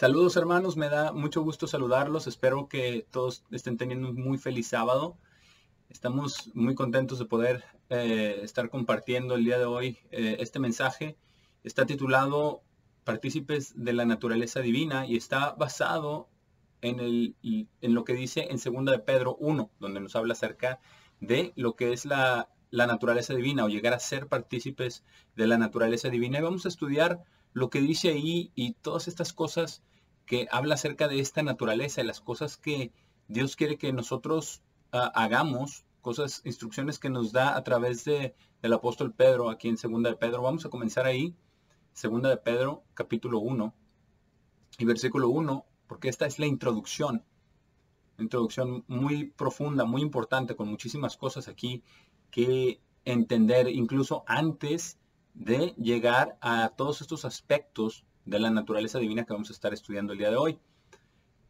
Saludos hermanos, me da mucho gusto saludarlos. Espero que todos estén teniendo un muy feliz sábado. Estamos muy contentos de poder estar compartiendo el día de hoy este mensaje. Está titulado Partícipes de la Naturaleza Divina y está basado en lo que dice en 2 de Pedro 1, donde nos habla acerca de lo que es la naturaleza divina o llegar a ser partícipes de la naturaleza divina. Y vamos a estudiar lo que dice ahí y todas estas cosas que habla acerca de esta naturaleza y las cosas que Dios quiere que nosotros hagamos, cosas, instrucciones que nos da a través del apóstol Pedro aquí en 2 de Pedro. Vamos a comenzar ahí, 2 de Pedro, capítulo 1 y versículo 1, porque esta es la introducción muy profunda, muy importante, con muchísimas cosas aquí que entender, incluso antes de llegar a todos estos aspectos de la naturaleza divina que vamos a estar estudiando el día de hoy.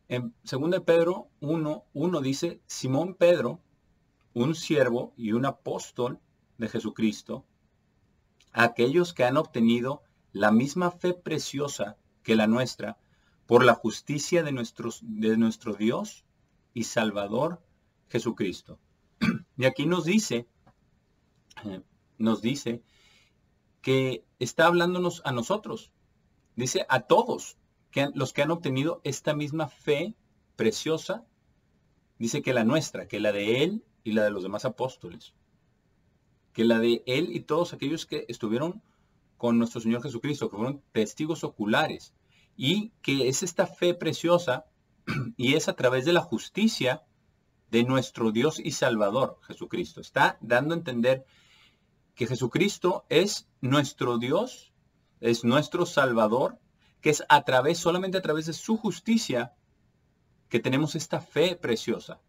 En 2 de Pedro 1 dice, Simón Pedro, un siervo y un apóstol de Jesucristo, a aquellos que han obtenido la misma fe preciosa que la nuestra, por la justicia de nuestro Dios y Salvador Jesucristo. Y aquí nos dice que está hablándonos a nosotros. Dice a todos, los que han obtenido esta misma fe preciosa, dice que la nuestra, que la de Él y la de los demás apóstoles, que la de Él y todos aquellos que estuvieron con nuestro Señor Jesucristo, que fueron testigos oculares, y que es esta fe preciosa y es a través de la justicia de nuestro Dios y Salvador Jesucristo. Está dando a entender que Jesucristo es nuestro Dios, es nuestro Salvador, que es solamente a través de su justicia que tenemos esta fe preciosa.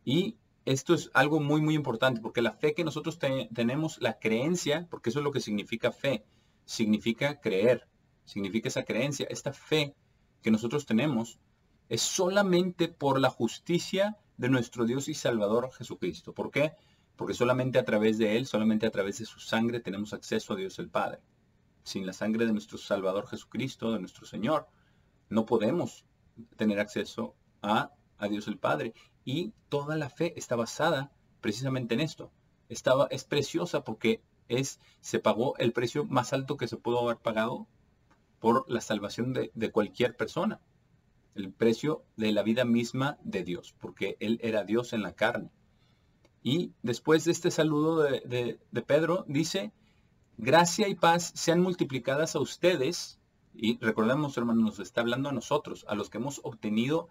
Y esto es algo muy, muy importante, porque la fe que nosotros tenemos, la creencia, porque eso es lo que significa fe, significa creer, significa esa creencia, esta fe que nosotros tenemos, es solamente por la justicia de nuestro Dios y Salvador Jesucristo. ¿Por qué? Porque solamente a través de Él, solamente a través de su sangre tenemos acceso a Dios el Padre. Sin la sangre de nuestro Salvador Jesucristo, de nuestro Señor, no podemos tener acceso a Dios el Padre. Y toda la fe está basada precisamente en esto. Es preciosa porque se pagó el precio más alto que se pudo haber pagado por la salvación de cualquier persona. El precio de la vida misma de Dios, porque Él era Dios en la carne. Y después de este saludo de Pedro, dice, gracia y paz sean multiplicadas a ustedes. Y recordemos, hermanos, nos está hablando a nosotros, a los que hemos obtenido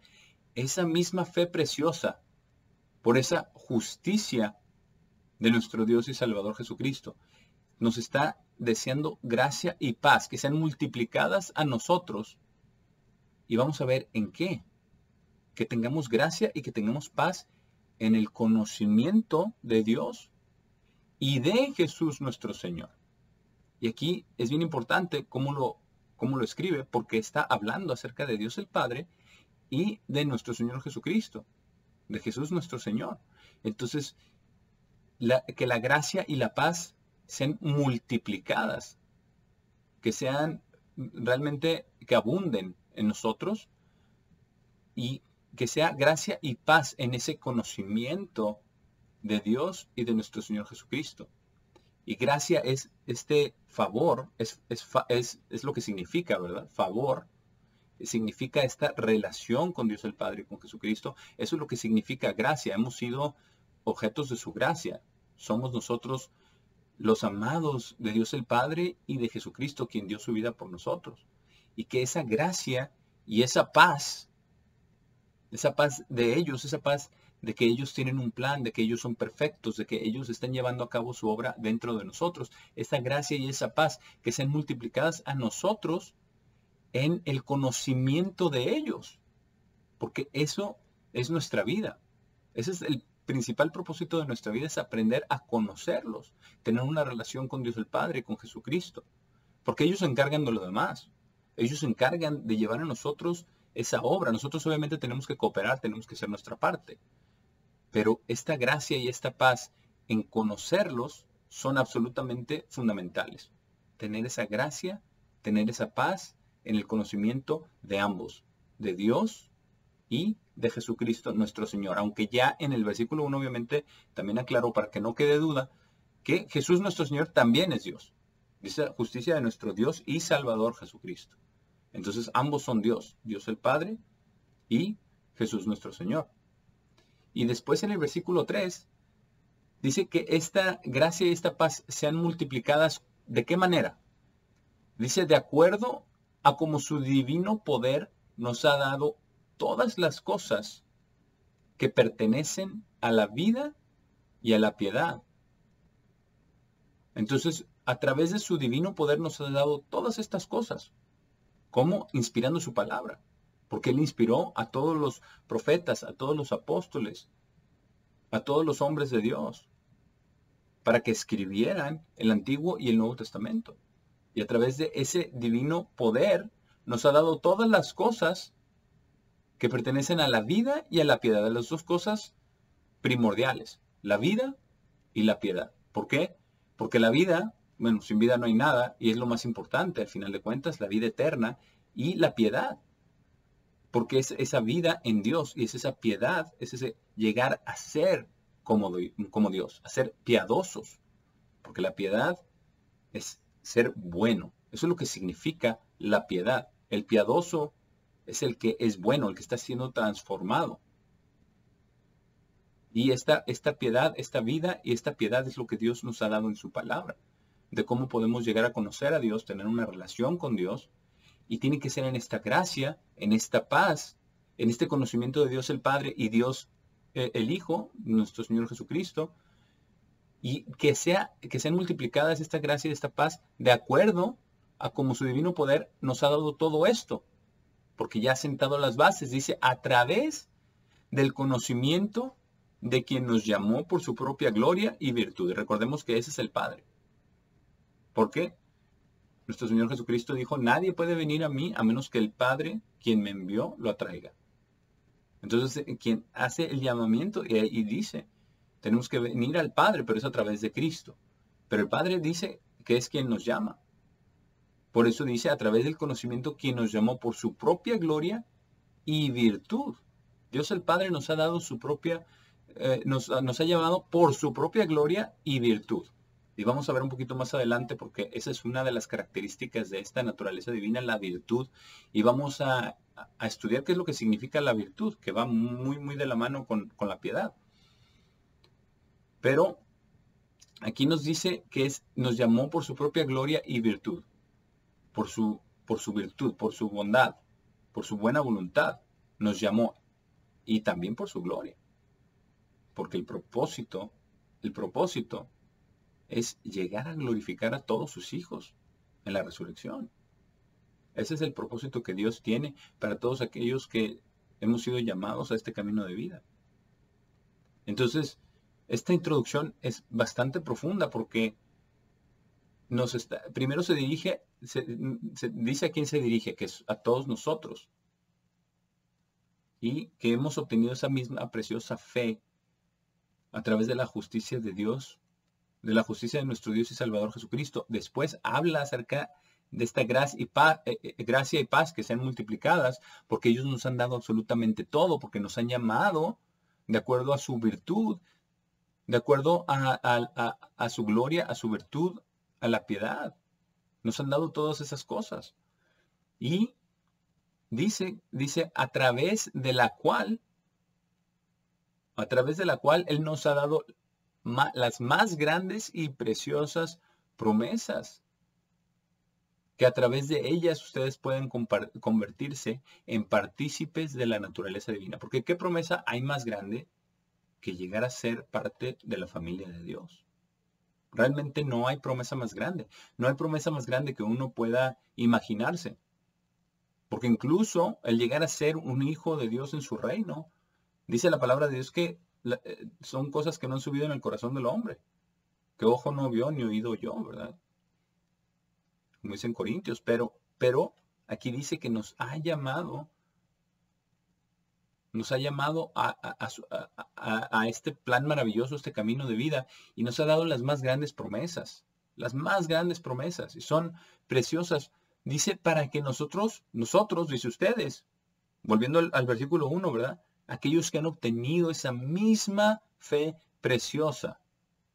esa misma fe preciosa por esa justicia de nuestro Dios y Salvador Jesucristo. Nos está deseando gracia y paz, que sean multiplicadas a nosotros. Y vamos a ver en qué. Que tengamos gracia y que tengamos paz en el conocimiento de Dios y de Jesús nuestro Señor. Y aquí es bien importante cómo lo escribe, porque está hablando acerca de Dios el Padre y de nuestro Señor Jesucristo, de Jesús nuestro Señor. Entonces, que la gracia y la paz sean multiplicadas, que sean realmente, que abunden en nosotros y que sea gracia y paz en ese conocimiento de Dios y de nuestro Señor Jesucristo. Y gracia es este favor, es lo que significa, ¿verdad? Favor significa esta relación con Dios el Padre y con Jesucristo. Eso es lo que significa gracia. Hemos sido objetos de su gracia. Somos nosotros los amados de Dios el Padre y de Jesucristo, quien dio su vida por nosotros. Y que esa gracia y esa paz de ellos, esa paz de que ellos tienen un plan, de que ellos son perfectos, de que ellos están llevando a cabo su obra dentro de nosotros, esa gracia y esa paz que sean multiplicadas a nosotros en el conocimiento de ellos, porque eso es nuestra vida. Ese es el principal propósito de nuestra vida, es aprender a conocerlos, tener una relación con Dios el Padre, con Jesucristo, porque ellos se encargan de lo demás. Ellos se encargan de llevar a nosotros esa obra. Nosotros obviamente tenemos que cooperar, tenemos que hacer nuestra parte, pero esta gracia y esta paz en conocerlos son absolutamente fundamentales. Tener esa gracia, tener esa paz en el conocimiento de ambos, de Dios y de Jesucristo nuestro Señor. Aunque ya en el versículo 1 obviamente también aclaró, para que no quede duda, que Jesús nuestro Señor también es Dios. Dice justicia de nuestro Dios y Salvador Jesucristo. Entonces ambos son Dios, Dios el Padre y Jesús nuestro Señor. Y después en el versículo 3 dice que esta gracia y esta paz sean multiplicadas. ¿De qué manera? Dice, de acuerdo a como su divino poder nos ha dado todas las cosas que pertenecen a la vida y a la piedad. Entonces, a través de su divino poder nos ha dado todas estas cosas. ¿Cómo? Inspirando su palabra. Porque Él inspiró a todos los profetas, a todos los apóstoles, a todos los hombres de Dios, para que escribieran el Antiguo y el Nuevo Testamento. Y a través de ese divino poder nos ha dado todas las cosas que pertenecen a la vida y a la piedad, de las dos cosas primordiales, la vida y la piedad. ¿Por qué? Porque la vida, bueno, sin vida no hay nada, y es lo más importante, al final de cuentas, la vida eterna y la piedad. Porque es esa vida en Dios, y es esa piedad, es ese llegar a ser como Dios, a ser piadosos. Porque la piedad es ser bueno. Eso es lo que significa la piedad. El piadoso es el que es bueno, el que está siendo transformado. Y esta piedad, esta vida y esta piedad es lo que Dios nos ha dado en su palabra. De cómo podemos llegar a conocer a Dios, tener una relación con Dios. Y tiene que ser en esta gracia, en esta paz, en este conocimiento de Dios el Padre y Dios el Hijo, nuestro Señor Jesucristo. Y que sean multiplicadas esta gracia y esta paz de acuerdo a como su divino poder nos ha dado todo esto. Porque ya ha sentado las bases, dice, a través del conocimiento de quien nos llamó por su propia gloria y virtud. Y recordemos que ese es el Padre. ¿Por qué? Nuestro Señor Jesucristo dijo, nadie puede venir a mí a menos que el Padre, quien me envió, lo atraiga. Entonces, quien hace el llamamiento y dice, tenemos que venir al Padre, pero es a través de Cristo. Pero el Padre dice que es quien nos llama. Por eso dice, a través del conocimiento, quien nos llamó por su propia gloria y virtud. Dios el Padre nos ha dado su propia, nos ha llamado por su propia gloria y virtud. Y vamos a ver un poquito más adelante, porque esa es una de las características de esta naturaleza divina, la virtud. Y vamos a estudiar qué es lo que significa la virtud, que va muy, muy de la mano con la piedad. Pero aquí nos dice que nos llamó por su propia gloria y virtud. Por su virtud, por su bondad, por su buena voluntad. Nos llamó. Y también por su gloria. Porque el propósito es llegar a glorificar a todos sus hijos en la resurrección. Ese es el propósito que Dios tiene para todos aquellos que hemos sido llamados a este camino de vida. Entonces, esta introducción es bastante profunda porque primero se dice a quién se dirige, que es a todos nosotros. Y que hemos obtenido esa misma preciosa fe a través de la justicia de Dios, de la justicia de nuestro Dios y Salvador Jesucristo. Después habla acerca de esta gracia y paz que sean multiplicadas, porque ellos nos han dado absolutamente todo, porque nos han llamado de acuerdo a su virtud, de acuerdo a su gloria, a su virtud, a la piedad. Nos han dado todas esas cosas. Y dice, a través de la cual Él nos ha dado las más grandes y preciosas promesas, que a través de ellas ustedes pueden convertirse en partícipes de la naturaleza divina. Porque ¿qué promesa hay más grande que llegar a ser parte de la familia de Dios? Realmente no hay promesa más grande. No hay promesa más grande que uno pueda imaginarse. Porque incluso el llegar a ser un hijo de Dios en su reino, dice la palabra de Dios que son cosas que no han subido en el corazón del hombre, que ojo no vio ni oído oyó, ¿verdad? Como dicen Corintios, pero aquí dice que nos ha llamado a este plan maravilloso, este camino de vida, y nos ha dado las más grandes promesas, y son preciosas. dice para que nosotros, dice ustedes, volviendo al versículo 1, ¿verdad? Aquellos que han obtenido esa misma fe preciosa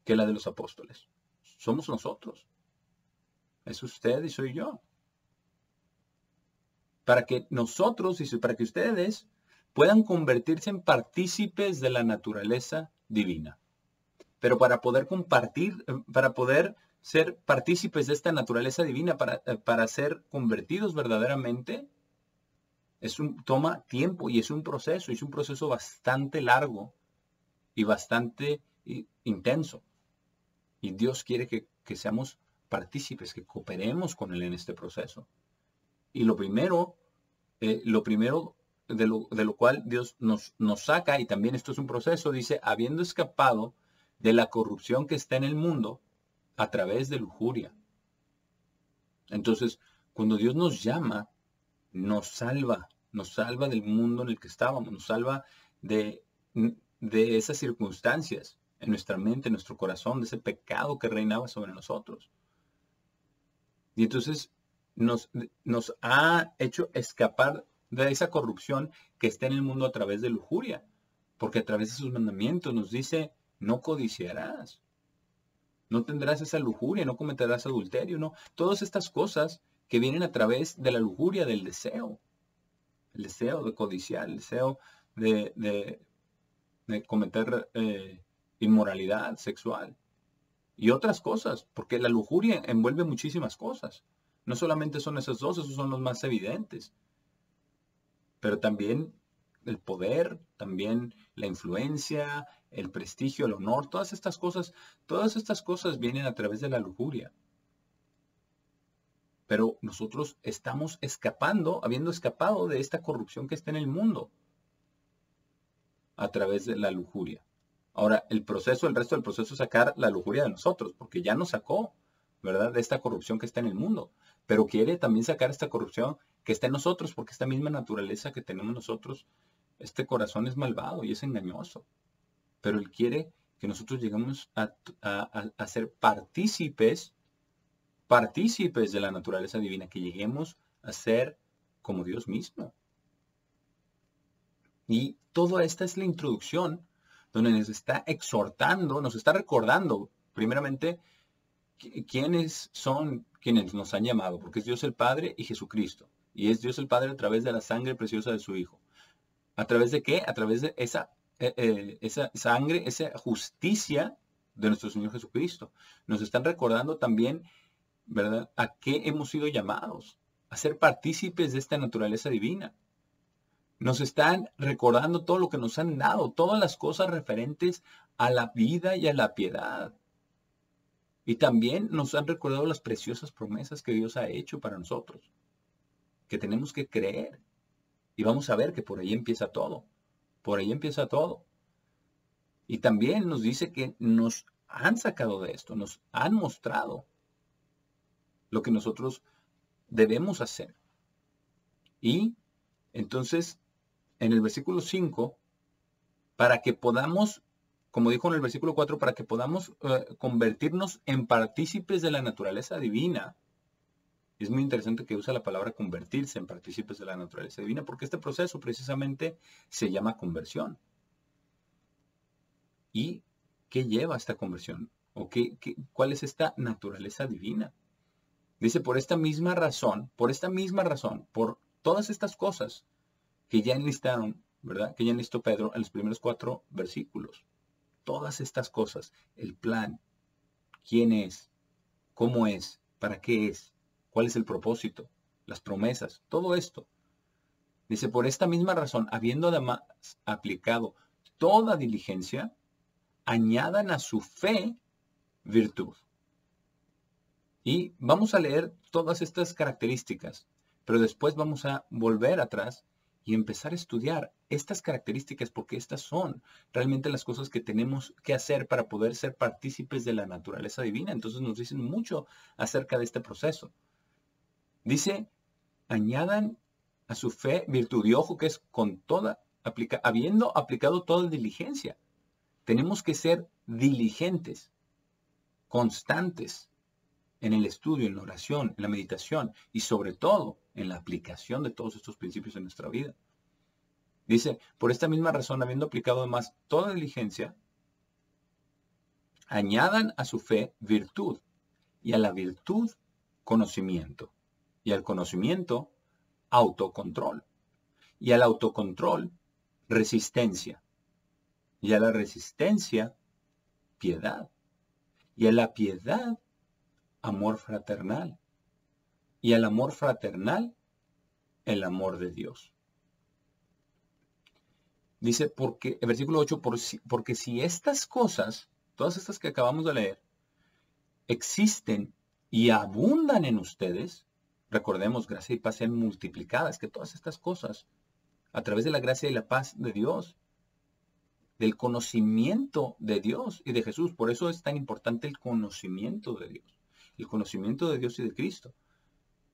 que la de los apóstoles. Somos nosotros. Es usted y soy yo. Para que nosotros, dice, para que ustedes puedan convertirse en partícipes de la naturaleza divina. Pero para poder compartir, para poder ser partícipes de esta naturaleza divina, para ser convertidos verdaderamente, toma tiempo y es un proceso bastante largo y bastante intenso. Y Dios quiere que seamos partícipes, que cooperemos con Él en este proceso. Y lo primero de lo cual Dios nos saca, y también esto es un proceso, dice, habiendo escapado de la corrupción que está en el mundo a través de lujuria. Entonces, cuando Dios nos llama, nos salva del mundo en el que estábamos, nos salva de esas circunstancias en nuestra mente, en nuestro corazón, de ese pecado que reinaba sobre nosotros. Y entonces nos ha hecho escapar de esa corrupción que está en el mundo a través de lujuria, porque a través de sus mandamientos nos dice, no codiciarás, no tendrás esa lujuria, no cometerás adulterio, no. Todas estas cosas que vienen a través de la lujuria, del deseo. El deseo de codiciar, el deseo de cometer inmoralidad sexual. Y otras cosas, porque la lujuria envuelve muchísimas cosas. No solamente son esos dos, esos son los más evidentes. Pero también el poder, también la influencia, el prestigio, el honor, todas estas cosas vienen a través de la lujuria. Pero nosotros estamos habiendo escapado de esta corrupción que está en el mundo a través de la lujuria. Ahora, el resto del proceso es sacar la lujuria de nosotros, porque ya nos sacó, ¿verdad?, de esta corrupción que está en el mundo. Pero quiere también sacar esta corrupción que está en nosotros, porque esta misma naturaleza que tenemos nosotros, este corazón es malvado y es engañoso. Pero Él quiere que nosotros lleguemos a ser partícipes de la naturaleza divina, que lleguemos a ser como Dios mismo. Y toda esta es la introducción donde nos está exhortando, nos está recordando, primeramente, quiénes son quienes nos han llamado, porque es Dios el Padre y Jesucristo. Y es Dios el Padre a través de la sangre preciosa de su Hijo. ¿A través de qué? A través de esa sangre, esa justicia de nuestro Señor Jesucristo. Nos están recordando también, ¿verdad?, a qué hemos sido llamados, a ser partícipes de esta naturaleza divina. Nos están recordando todo lo que nos han dado, todas las cosas referentes a la vida y a la piedad. Y también nos han recordado las preciosas promesas que Dios ha hecho para nosotros, que tenemos que creer. Y vamos a ver que por ahí empieza todo. Por ahí empieza todo. Y también nos dice que nos han sacado de esto, nos han mostrado lo que nosotros debemos hacer. Y entonces, en el versículo 5, para que podamos, como dijo en el versículo 4, para que podamos convertirnos en partícipes de la naturaleza divina. Es muy interesante que usa la palabra convertirse en partícipes de la naturaleza divina, porque este proceso precisamente se llama conversión. ¿Y qué lleva a esta conversión? ¿O cuál es esta naturaleza divina? Dice, por esta misma razón, por todas estas cosas que ya enlistaron, ¿verdad?, que ya enlistó Pedro en los primeros 4 versículos. Todas estas cosas, el plan, quién es, cómo es, para qué es, cuál es el propósito, las promesas, todo esto. Dice, por esta misma razón, habiendo además aplicado toda diligencia, añadan a su fe virtud. Y vamos a leer todas estas características, pero después vamos a volver atrás y empezar a estudiar estas características, porque estas son realmente las cosas que tenemos que hacer para poder ser partícipes de la naturaleza divina. Entonces nos dicen mucho acerca de este proceso. Dice, añadan a su fe virtud. Y ojo que es con habiendo aplicado toda diligencia. Tenemos que ser diligentes, constantes en el estudio, en la oración, en la meditación y sobre todo en la aplicación de todos estos principios en nuestra vida. Dice, por esta misma razón, habiendo aplicado además toda diligencia, añadan a su fe virtud, y a la virtud conocimiento, y al conocimiento autocontrol, y al autocontrol resistencia, y a la resistencia piedad, y a la piedad amor fraternal, y al amor fraternal el amor de Dios. Dice, porque, el versículo 8, porque si estas cosas, todas estas que acabamos de leer, existen y abundan en ustedes, recordemos, gracia y paz sean multiplicadas, que todas estas cosas, a través de la gracia y la paz de Dios, del conocimiento de Dios y de Jesús, por eso es tan importante el conocimiento de Dios y de Cristo,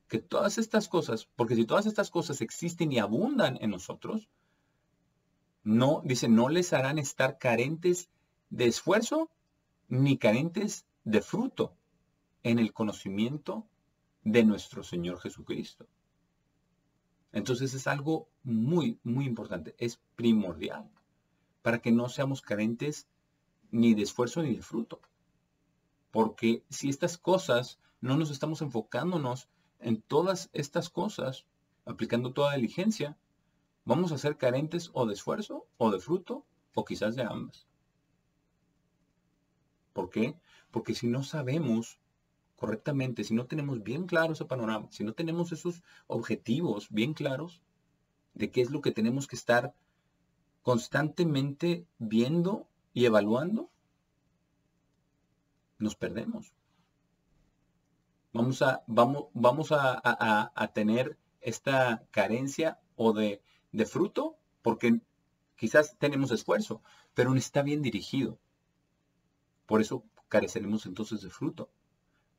que todas estas cosas, porque si todas estas cosas existen y abundan en nosotros, no, dice, no les harán estar carentes de esfuerzo ni carentes de fruto en el conocimiento de nuestro Señor Jesucristo. Entonces es algo muy, muy importante, es primordial para que no seamos carentes ni de esfuerzo ni de fruto. Porque si estas cosas, no nos estamos enfocándonos en todas estas cosas, aplicando toda diligencia, vamos a ser carentes o de esfuerzo, o de fruto, o quizás de ambas. ¿Por qué? Porque si no sabemos correctamente, si no tenemos bien claro ese panorama, si no tenemos esos objetivos bien claros de qué es lo que tenemos que estar constantemente viendo y evaluando, nos perdemos. Vamos a tener esta carencia o de fruto, porque quizás tenemos esfuerzo, pero no está bien dirigido. Por eso careceremos entonces de fruto.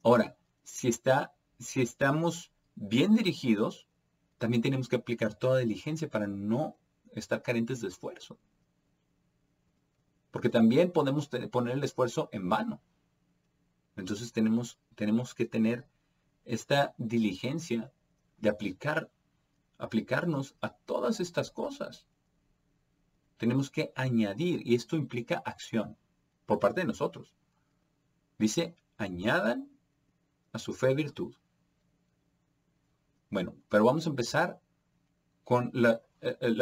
Ahora, si estamos bien dirigidos, también tenemos que aplicar toda diligencia para no estar carentes de esfuerzo. Porque también podemos poner el esfuerzo en vano. Entonces tenemos que tener esta diligencia de aplicarnos a todas estas cosas. Tenemos que añadir, y esto implica acción por parte de nosotros. Dice, añadan a su fe virtud. Bueno, pero vamos a empezar con la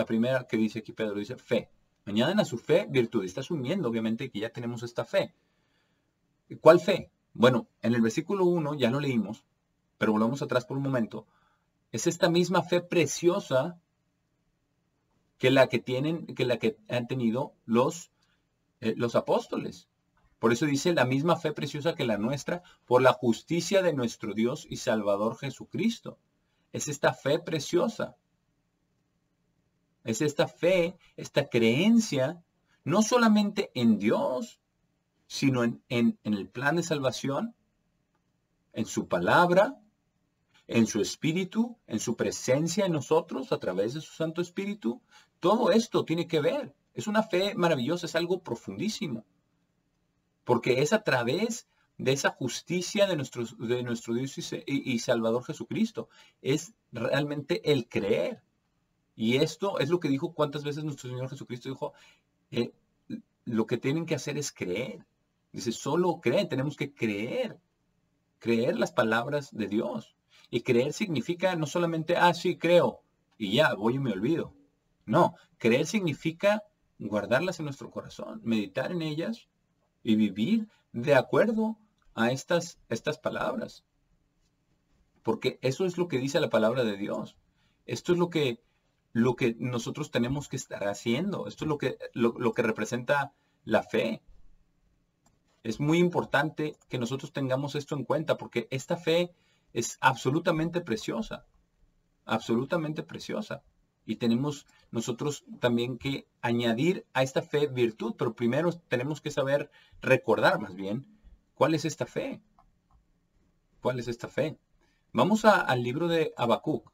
primera que dice aquí Pedro, dice fe. Añadan a su fe virtud. Está asumiendo, obviamente, que ya tenemos esta fe. ¿Cuál fe? Bueno, en el versículo 1 ya lo leímos, pero volvamos atrás por un momento. Es esta misma fe preciosa que la que han tenido los apóstoles. Por eso dice la misma fe preciosa que la nuestra, por la justicia de nuestro Dios y Salvador Jesucristo. Es esta fe preciosa. Es esta fe, esta creencia, no solamente en Dios, sino en el plan de salvación, en su palabra, en su espíritu, en su presencia en nosotros a través de su Santo Espíritu. Todo esto tiene que ver. Es una fe maravillosa, es algo profundísimo. Porque es a través de esa justicia de nuestro Dios y Salvador Jesucristo. Es realmente el creer. Y esto es lo que dijo, cuántas veces nuestro Señor Jesucristo dijo, lo que tienen que hacer es creer. Dice, solo creen, tenemos que creer las palabras de Dios. Y creer significa no solamente, sí, creo, y ya, voy y me olvido. No, creer significa guardarlas en nuestro corazón, meditar en ellas y vivir de acuerdo a estas palabras. Porque eso es lo que dice la palabra de Dios. Esto es lo que nosotros tenemos que estar haciendo. Esto es lo que representa la fe. Es muy importante que nosotros tengamos esto en cuenta, porque esta fe es absolutamente preciosa. Absolutamente preciosa. Y tenemos nosotros también que añadir a esta fe virtud, pero primero tenemos que saber recordar más bien cuál es esta fe. ¿Cuál es esta fe? Vamos al libro de Habacuc.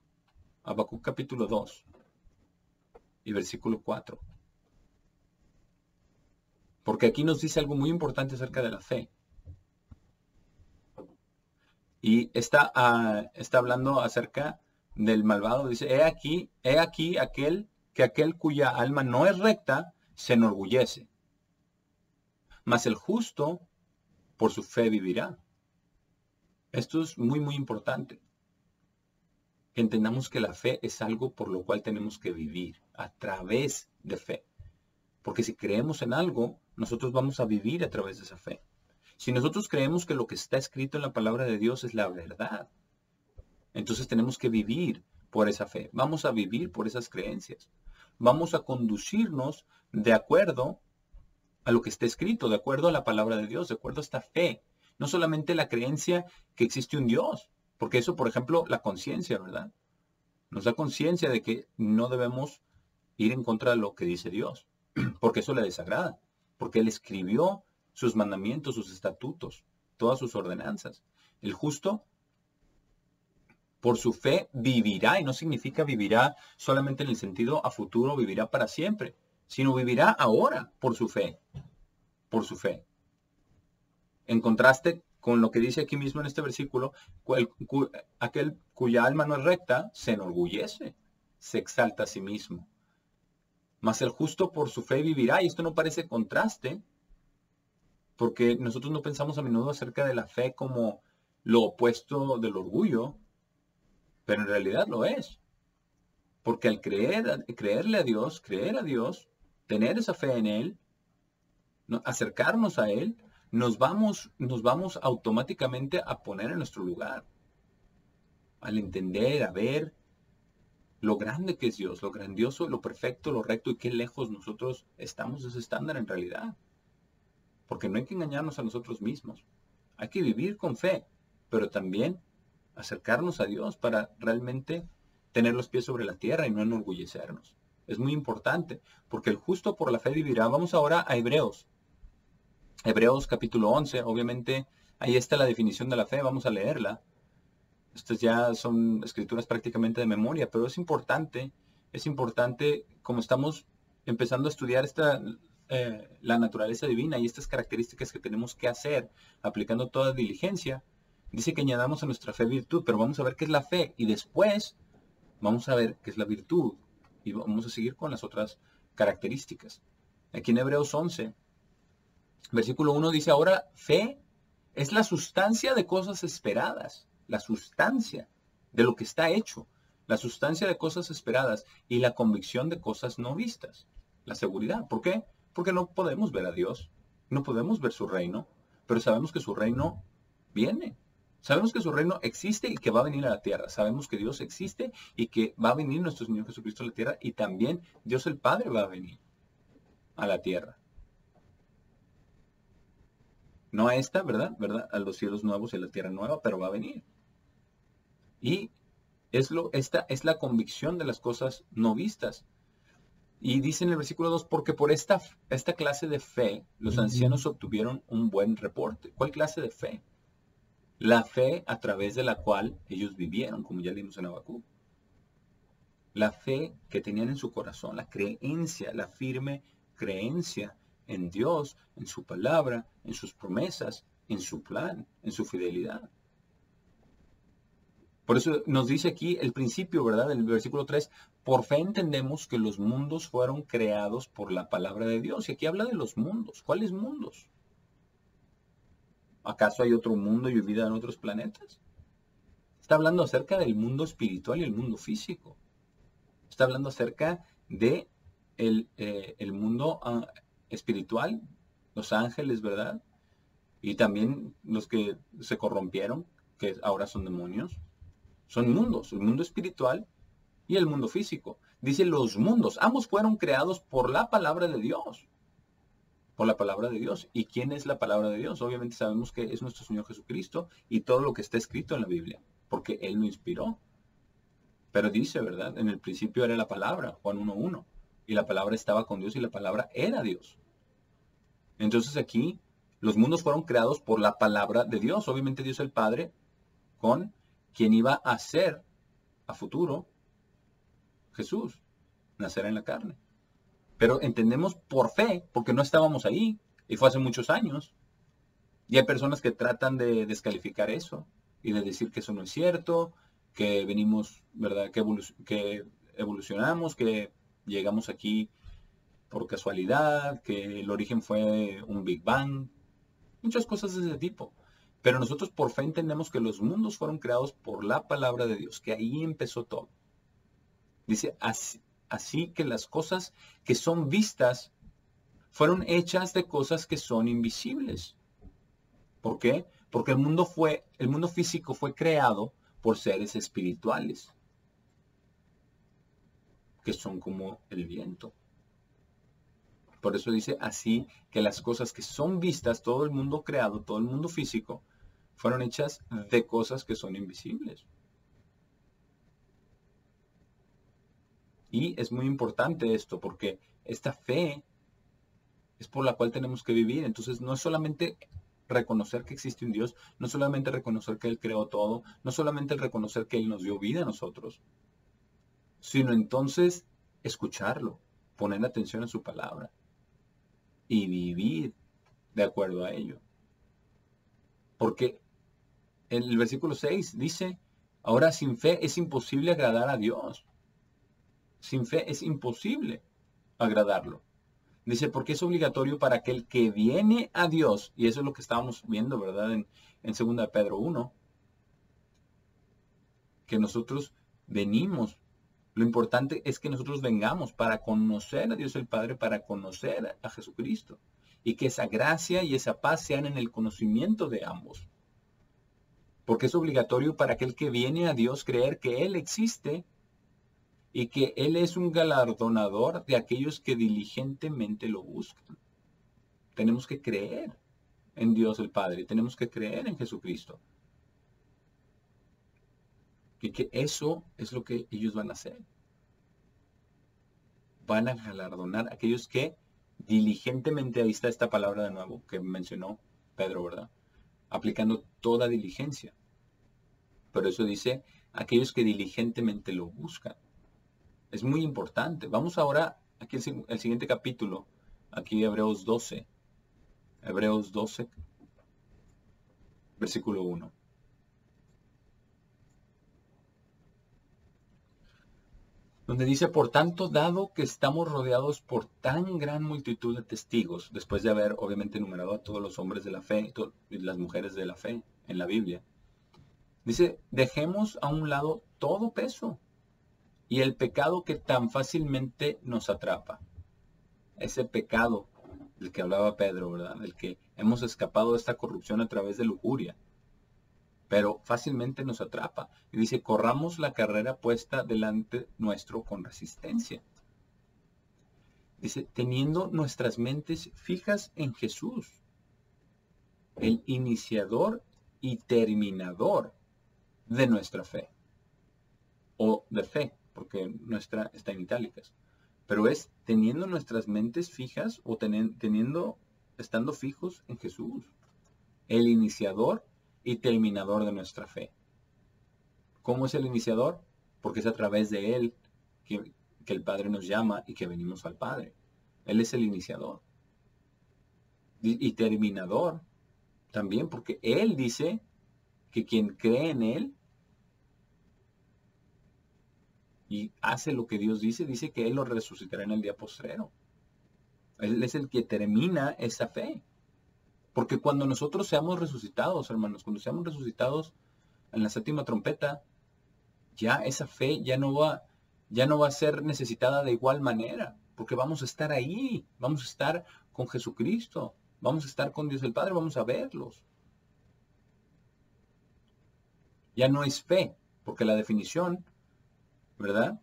Habacuc capítulo 2 y versículo 4. Porque aquí nos dice algo muy importante acerca de la fe. Y está hablando acerca del malvado. Dice, he aquí aquel cuya alma no es recta se enorgullece, mas el justo por su fe vivirá. Esto es muy, muy importante. Que entendamos que la fe es algo por lo cual tenemos que vivir a través de fe. Porque si creemos en algo, nosotros vamos a vivir a través de esa fe. Si nosotros creemos que lo que está escrito en la palabra de Dios es la verdad, entonces tenemos que vivir por esa fe. Vamos a vivir por esas creencias. Vamos a conducirnos de acuerdo a lo que está escrito, de acuerdo a la palabra de Dios, de acuerdo a esta fe. No solamente la creencia que existe un Dios, porque eso, por ejemplo, la conciencia, ¿verdad? Nos da conciencia de que no debemos ir en contra de lo que dice Dios, porque eso le desagrada, porque Él escribió sus mandamientos, sus estatutos, todas sus ordenanzas. El justo, por su fe, vivirá, y no significa vivirá solamente en el sentido a futuro, vivirá para siempre, sino vivirá ahora por su fe, por su fe. En contraste con lo que dice aquí mismo en este versículo, aquel cuya alma no es recta se enorgullece, se exalta a sí mismo. Mas el justo por su fe vivirá. Y esto no parece contraste, porque nosotros no pensamos a menudo acerca de la fe como lo opuesto del orgullo, pero en realidad lo es. Porque al creerle a Dios, creer a Dios, tener esa fe en Él, acercarnos a Él, nos vamos automáticamente a poner en nuestro lugar. Al entender, a ver lo grande que es Dios, lo grandioso, lo perfecto, lo recto y qué lejos nosotros estamos de ese estándar en realidad. Porque no hay que engañarnos a nosotros mismos. Hay que vivir con fe, pero también acercarnos a Dios para realmente tener los pies sobre la tierra y no enorgullecernos. Es muy importante, porque el justo por la fe vivirá. Vamos ahora a Hebreos. Hebreos capítulo 11, obviamente ahí está la definición de la fe, vamos a leerla. Estas ya son escrituras prácticamente de memoria, pero es importante como estamos empezando a estudiar la naturaleza divina y estas características que tenemos que hacer, aplicando toda diligencia. Dice que añadamos a nuestra fe virtud, pero vamos a ver qué es la fe y después vamos a ver qué es la virtud y vamos a seguir con las otras características. Aquí en Hebreos 11, versículo 1 dice, ahora fe es la sustancia de cosas esperadas, la sustancia de lo que está hecho, la sustancia de cosas esperadas y la convicción de cosas no vistas, la seguridad. ¿Por qué? Porque no podemos ver a Dios, no podemos ver su reino, pero sabemos que su reino viene. Sabemos que su reino existe y que va a venir a la tierra. Sabemos que Dios existe y que va a venir nuestro Señor Jesucristo a la tierra y también Dios el Padre va a venir a la tierra. No a esta, ¿verdad? A los cielos nuevos y a la tierra nueva, pero va a venir. Y esta es la convicción de las cosas no vistas. Y dice en el versículo 2, porque por esta clase de fe, los ancianos obtuvieron un buen reporte. ¿Cuál clase de fe? La fe a través de la cual ellos vivieron, como ya leímos en Habacuc. La fe que tenían en su corazón, la creencia, la firme creencia en Dios, en su palabra, en sus promesas, en su plan, en su fidelidad. Por eso nos dice aquí el principio, ¿verdad? El versículo 3, por fe entendemos que los mundos fueron creados por la palabra de Dios. Y aquí habla de los mundos. ¿Cuáles mundos? ¿Acaso hay otro mundo y vida en otros planetas? Está hablando acerca del mundo espiritual y el mundo físico. Está hablando acerca de el mundo espiritual, los ángeles, ¿verdad? Y también los que se corrompieron, que ahora son demonios. Son mundos, el mundo espiritual y el mundo físico. Dice los mundos, ambos fueron creados por la palabra de Dios. Por la palabra de Dios. ¿Y quién es la palabra de Dios? Obviamente sabemos que es nuestro Señor Jesucristo y todo lo que está escrito en la Biblia, porque Él lo inspiró. Pero dice, ¿verdad? En el principio era la palabra, Juan 1:1. Y la palabra estaba con Dios y la palabra era Dios. Entonces aquí, los mundos fueron creados por la palabra de Dios. Obviamente Dios el Padre, con quien iba a ser a futuro Jesús, nacer en la carne. Pero entendemos por fe, porque no estábamos ahí, y fue hace muchos años. Y hay personas que tratan de descalificar eso. y de decir que eso no es cierto, que venimos, ¿verdad? Que evolucionamos, que llegamos aquí por casualidad, que el origen fue un Big Bang, muchas cosas de ese tipo. Pero nosotros por fe entendemos que los mundos fueron creados por la palabra de Dios, que ahí empezó todo. Dice, así que las cosas que son vistas fueron hechas de cosas que son invisibles. ¿Por qué? Porque el mundo físico fue creado por seres espirituales, que son como el viento. Por eso dice así que las cosas que son vistas, todo el mundo creado, todo el mundo físico, fueron hechas de cosas que son invisibles. Y es muy importante esto, porque esta fe es por la cual tenemos que vivir. Entonces no es solamente reconocer que existe un Dios, no solamente reconocer que Él creó todo, no solamente el reconocer que Él nos dio vida a nosotros, sino entonces escucharlo, poner atención a su palabra y vivir de acuerdo a ello. Porque el versículo 6 dice, ahora sin fe es imposible agradar a Dios. Sin fe es imposible agradarlo. Dice, porque es obligatorio para aquel que viene a Dios, y eso es lo que estábamos viendo, ¿verdad? En 2 Pedro 1, que nosotros venimos. Lo importante es que nosotros vengamos para conocer a Dios el Padre, para conocer a Jesucristo. Y que esa gracia y esa paz sean en el conocimiento de ambos. Porque es obligatorio para aquel que viene a Dios creer que Él existe y que Él es un galardonador de aquellos que diligentemente lo buscan. Tenemos que creer en Dios el Padre, tenemos que creer en Jesucristo. Y que eso es lo que ellos van a hacer. Van a galardonar a aquellos que diligentemente, ahí está esta palabra de nuevo que mencionó Pedro, ¿verdad? Aplicando toda diligencia. Pero eso dice, aquellos que diligentemente lo buscan. Es muy importante. Vamos ahora, aquí el siguiente capítulo, aquí Hebreos 12. Hebreos 12, versículo 1. Donde dice, por tanto, dado que estamos rodeados por tan gran multitud de testigos, después de haber obviamente enumerado a todos los hombres de la fe y las mujeres de la fe en la Biblia, dice, dejemos a un lado todo peso y el pecado que tan fácilmente nos atrapa. Ese pecado del que hablaba Pedro, ¿verdad? Del que hemos escapado de esta corrupción a través de lujuria. Pero fácilmente nos atrapa. Y dice, corramos la carrera puesta delante nuestro con resistencia. Dice, teniendo nuestras mentes fijas en Jesús, el iniciador y terminador de nuestra fe. O de fe, porque nuestra está en itálicas. Pero es teniendo nuestras mentes fijas o estando fijos en Jesús, el iniciador y terminador de nuestra fe. ¿Cómo es el iniciador? Porque es a través de Él que el Padre nos llama y que venimos al Padre. Él es el iniciador. Y terminador también, porque Él dice que quien cree en Él y hace lo que Dios dice que Él lo resucitará en el día postrero. Él es el que termina esa fe. Porque cuando nosotros seamos resucitados, hermanos, cuando seamos resucitados en la séptima trompeta, ya esa fe ya no va a ser necesitada de igual manera, porque vamos a estar ahí, vamos a estar con Jesucristo, vamos a estar con Dios el Padre, vamos a verlos. Ya no es fe, porque la definición, ¿verdad?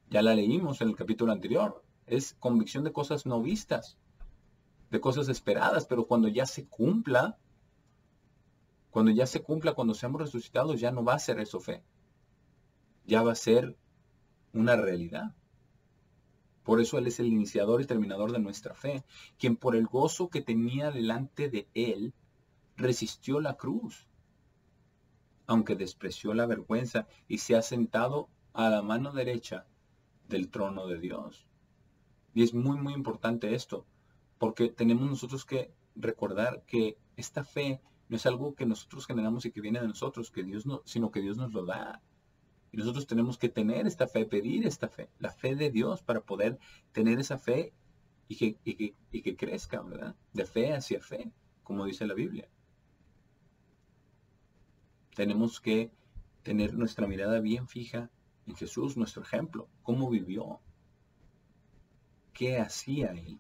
Ya la leímos en el capítulo anterior, es convicción de cosas no vistas, de cosas esperadas, pero cuando seamos resucitados, ya no va a ser eso fe. Ya va a ser una realidad. Por eso Él es el iniciador y terminador de nuestra fe, quien por el gozo que tenía delante de Él, resistió la cruz, aunque despreció la vergüenza y se ha sentado a la mano derecha del trono de Dios. Y es muy, muy importante esto, porque tenemos nosotros que recordar que esta fe No es algo que nosotros generamos y que viene de nosotros, que Dios no, sino que Dios nos lo da. Y nosotros tenemos que tener esta fe, pedir esta fe, la fe de Dios para poder tener esa fe y que crezca, ¿verdad? De fe hacia fe, como dice la Biblia. Tenemos que tener nuestra mirada bien fija en Jesús, nuestro ejemplo, cómo vivió, qué hacía Él,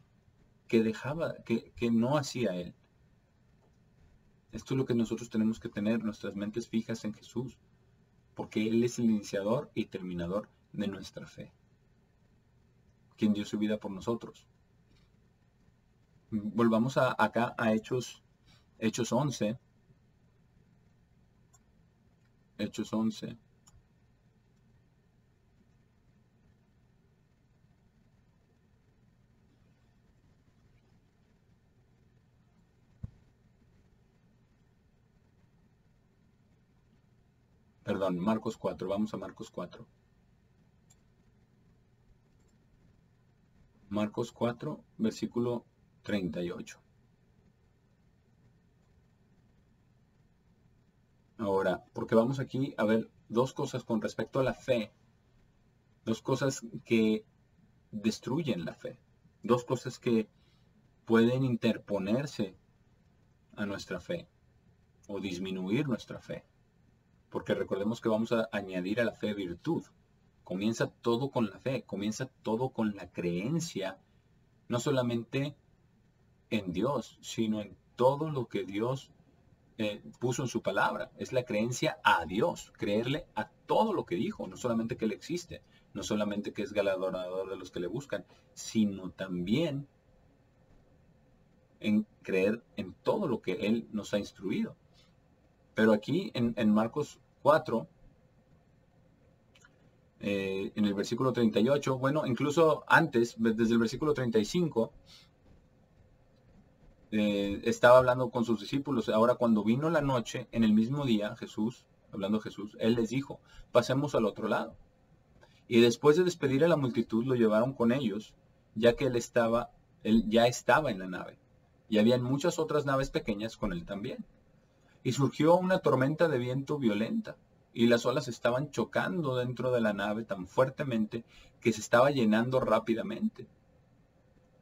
qué dejaba, qué no hacía Él. Esto es lo que nosotros tenemos que tener, nuestras mentes fijas en Jesús, porque Él es el iniciador y terminador de nuestra fe, quien dio su vida por nosotros. Volvamos acá a Hechos 11. Hechos 11. Perdón, Marcos 4. Vamos a Marcos 4. Marcos 4, versículo 38. Ahora, porque vamos aquí a ver dos cosas con respecto a la fe. Dos cosas que destruyen la fe. Dos cosas que pueden interponerse a nuestra fe o disminuir nuestra fe. Porque recordemos que vamos a añadir a la fe virtud. Comienza todo con la fe, comienza todo con la creencia, no solamente en Dios, sino en todo lo que Dios puso en su palabra. Es la creencia a Dios, creerle a todo lo que dijo, no solamente que Él existe, no solamente que es galardonador de los que le buscan, sino también en creer en todo lo que Él nos ha instruido. Pero aquí en Marcos 4, en el versículo 38, bueno, incluso antes, desde el versículo 35, estaba hablando con sus discípulos. Ahora, cuando vino la noche, en el mismo día, Jesús, hablando Jesús, Él les dijo, pasemos al otro lado. Y después de despedir a la multitud, lo llevaron con ellos, ya que él ya estaba en la nave. Y habían muchas otras naves pequeñas con él también. Y surgió una tormenta de viento violenta, y las olas estaban chocando dentro de la nave tan fuertemente que se estaba llenando rápidamente.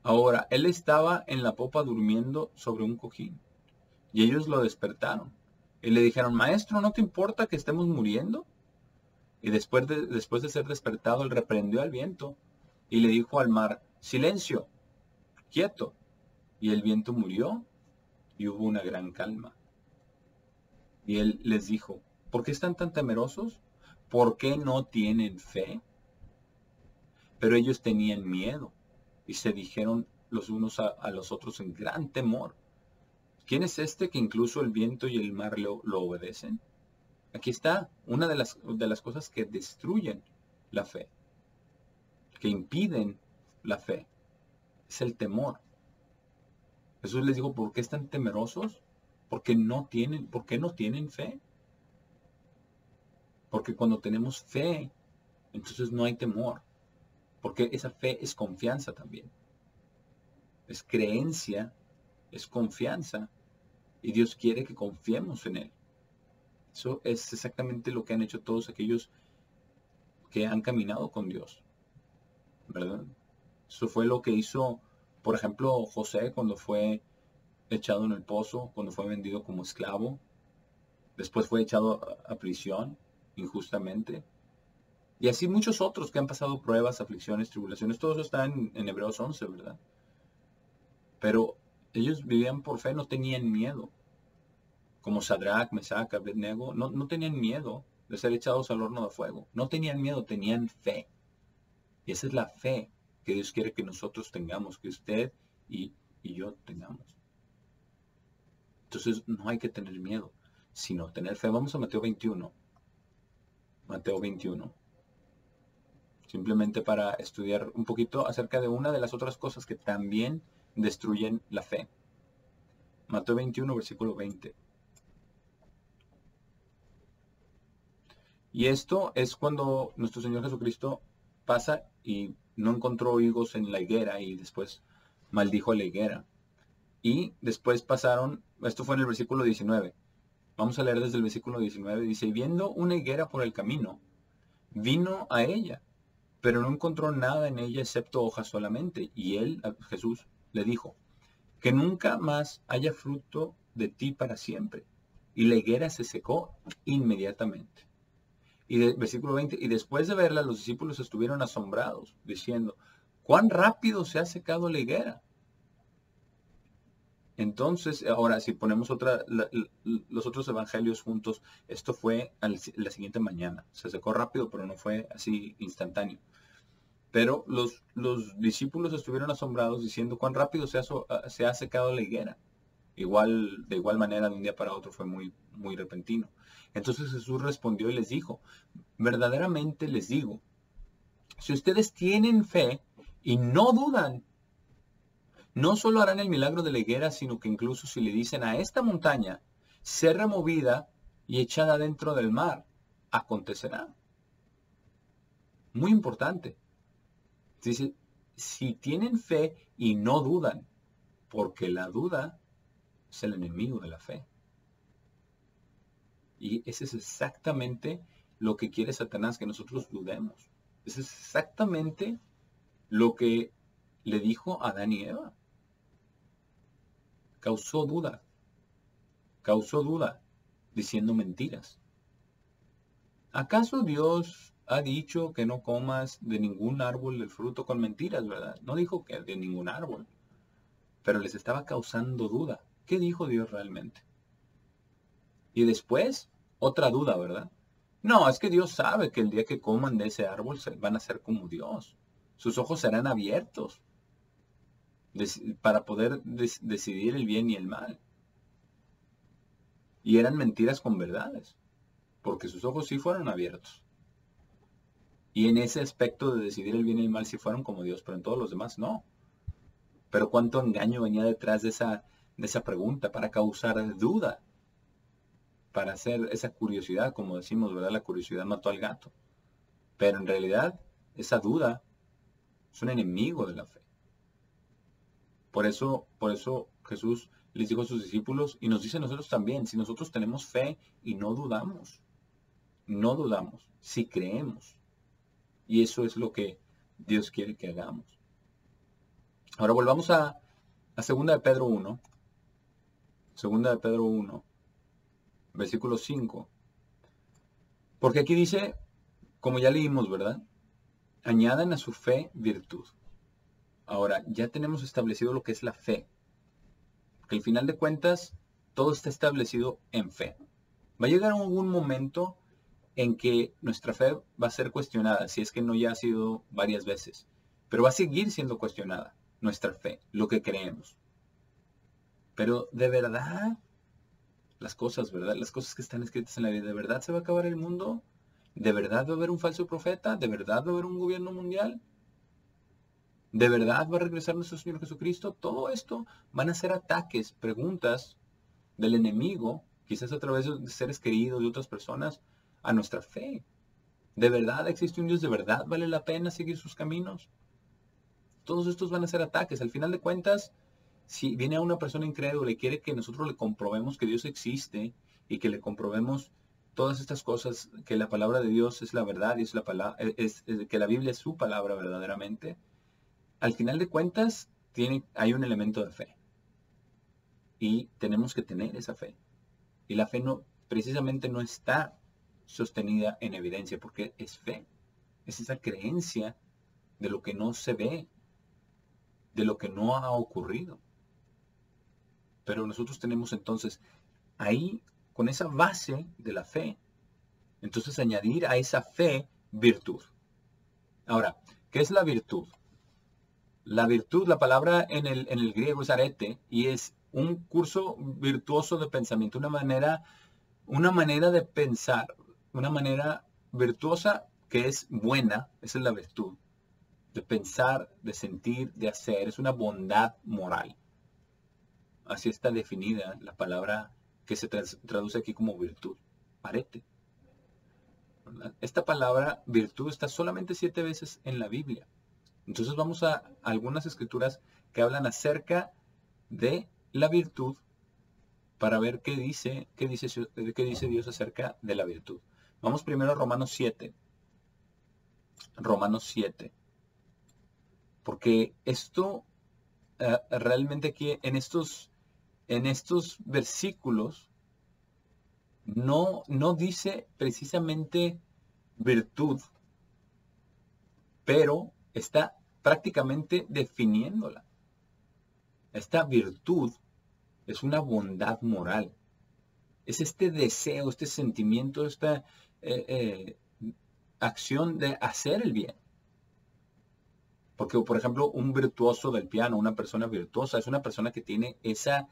Ahora, él estaba en la popa durmiendo sobre un cojín, y ellos lo despertaron. Y le dijeron, Maestro, ¿no te importa que estemos muriendo? Y después de ser despertado, él reprendió al viento, y le dijo al mar, Silencio, quieto. Y el viento murió, y hubo una gran calma. Y él les dijo, ¿por qué están tan temerosos? ¿Por qué no tienen fe? Pero ellos tenían miedo y se dijeron los unos a los otros en gran temor. ¿Quién es este que incluso el viento y el mar lo obedecen? Aquí está una de las cosas que destruyen la fe, que impiden la fe. Es el temor. Jesús les dijo, ¿por qué están temerosos? ¿Por qué no tienen fe? Porque cuando tenemos fe, entonces no hay temor. Porque esa fe es confianza también. Es creencia, es confianza. Y Dios quiere que confiemos en Él. Eso es exactamente lo que han hecho todos aquellos que han caminado con Dios, ¿verdad? Eso fue lo que hizo, por ejemplo, José cuando fue echado en el pozo, cuando fue vendido como esclavo. Después fue echado a prisión injustamente. Y así muchos otros que han pasado pruebas, aflicciones, tribulaciones. Todo eso está en Hebreos 11, ¿verdad? Pero ellos vivían por fe, no tenían miedo. Como Sadrach, Mesach, Abednego, no tenían miedo de ser echados al horno de fuego. No tenían miedo, tenían fe. Y esa es la fe que Dios quiere que nosotros tengamos, que usted y yo tengamos. Entonces no hay que tener miedo, sino tener fe. Vamos a Mateo 21. Mateo 21. Simplemente para estudiar un poquito acerca de una de las otras cosas que también destruyen la fe. Mateo 21, versículo 20. Y esto es cuando nuestro Señor Jesucristo pasa y no encontró higos en la higuera y después maldijo a la higuera. Y después pasaron, esto fue en el versículo 19. Vamos a leer desde el versículo 19. Dice, viendo una higuera por el camino, vino a ella, pero no encontró nada en ella excepto hojas solamente. Y él, Jesús, le dijo, que nunca más haya fruto de ti para siempre. Y la higuera se secó inmediatamente. Y versículo 20, y después de verla, los discípulos estuvieron asombrados, diciendo, ¿cuán rápido se ha secado la higuera? Entonces, ahora, si ponemos los otros evangelios juntos, esto fue la siguiente mañana. Se secó rápido, pero no fue así instantáneo. Pero los discípulos estuvieron asombrados diciendo cuán rápido se ha secado la higuera. De igual manera, de un día para otro fue muy, muy repentino. Entonces Jesús respondió y les dijo, verdaderamente les digo, si ustedes tienen fe y no dudan, no solo harán el milagro de la higuera, sino que incluso si le dicen a esta montaña, ser removida y echada dentro del mar, acontecerá. Muy importante. Dice, si tienen fe y no dudan, porque la duda es el enemigo de la fe. Y ese es exactamente lo que quiere Satanás, que nosotros dudemos. Ese es exactamente lo que le dijo a Adán y Eva. Causó duda, diciendo mentiras. ¿Acaso Dios ha dicho que no comas de ningún árbol del fruto con mentiras, verdad? No dijo que de ningún árbol, pero les estaba causando duda. ¿Qué dijo Dios realmente? Y después, otra duda, ¿verdad? No, es que Dios sabe que el día que coman de ese árbol van a ser como Dios. Sus ojos serán abiertos para poder decidir el bien y el mal. Y eran mentiras con verdades, porque sus ojos sí fueron abiertos. Y en ese aspecto de decidir el bien y el mal sí fueron como Dios, pero en todos los demás no. Pero cuánto engaño venía detrás de esa pregunta para causar duda, para hacer esa curiosidad, como decimos, ¿verdad? La curiosidad mató al gato. Pero en realidad, esa duda es un enemigo de la fe. Por eso Jesús les dijo a sus discípulos y nos dice a nosotros también, si nosotros tenemos fe y no dudamos, si creemos. Y eso es lo que Dios quiere que hagamos. Ahora volvamos a 2 de Pedro 1. 2 de Pedro 1, versículo 5. Porque aquí dice, como ya leímos, ¿verdad? Añadan a su fe virtud. Ahora, ya tenemos establecido lo que es la fe. Que al final de cuentas, todo está establecido en fe. Va a llegar algún momento en que nuestra fe va a ser cuestionada, si es que no ya ha sido varias veces. Pero va a seguir siendo cuestionada nuestra fe, lo que creemos. Pero de verdad, las cosas, ¿verdad? Las cosas que están escritas en la Biblia, ¿de verdad se va a acabar el mundo? ¿De verdad va a haber un falso profeta? ¿De verdad va a haber un gobierno mundial? ¿De verdad va a regresar nuestro Señor Jesucristo? Todo esto van a ser ataques, preguntas del enemigo, quizás a través de seres queridos, de otras personas, a nuestra fe. ¿De verdad existe un Dios? ¿De verdad vale la pena seguir sus caminos? Todos estos van a ser ataques. Al final de cuentas, si viene a una persona incrédula y quiere que nosotros le comprobemos que Dios existe y que le comprobemos todas estas cosas, que la palabra de Dios es la verdad y es que la Biblia es su palabra verdaderamente, al final de cuentas hay un elemento de fe. Y tenemos que tener esa fe. Y la fe precisamente no está sostenida en evidencia, porque es fe. Es esa creencia de lo que no se ve, de lo que no ha ocurrido. Pero nosotros tenemos entonces ahí, con esa base de la fe, entonces añadir a esa fe virtud. Ahora, ¿qué es la virtud? La virtud, la palabra en el griego es arete, y es un curso virtuoso de pensamiento, una manera de pensar, una manera virtuosa que es buena, esa es la virtud, de pensar, de sentir, de hacer, es una bondad moral. Así está definida la palabra que se traduce aquí como virtud, arete. ¿Verdad? Esta palabra virtud está solamente 7 veces en la Biblia. Entonces vamos a algunas escrituras que hablan acerca de la virtud para ver qué dice Dios acerca de la virtud. Vamos primero a Romanos 7. Romanos 7. Porque esto realmente aquí en estos versículos no dice precisamente virtud, pero está prácticamente definiéndola. Esta virtud es una bondad moral. Es este deseo, este sentimiento, esta acción de hacer el bien. Porque, por ejemplo, un virtuoso del piano, una persona virtuosa, es una persona que tiene esa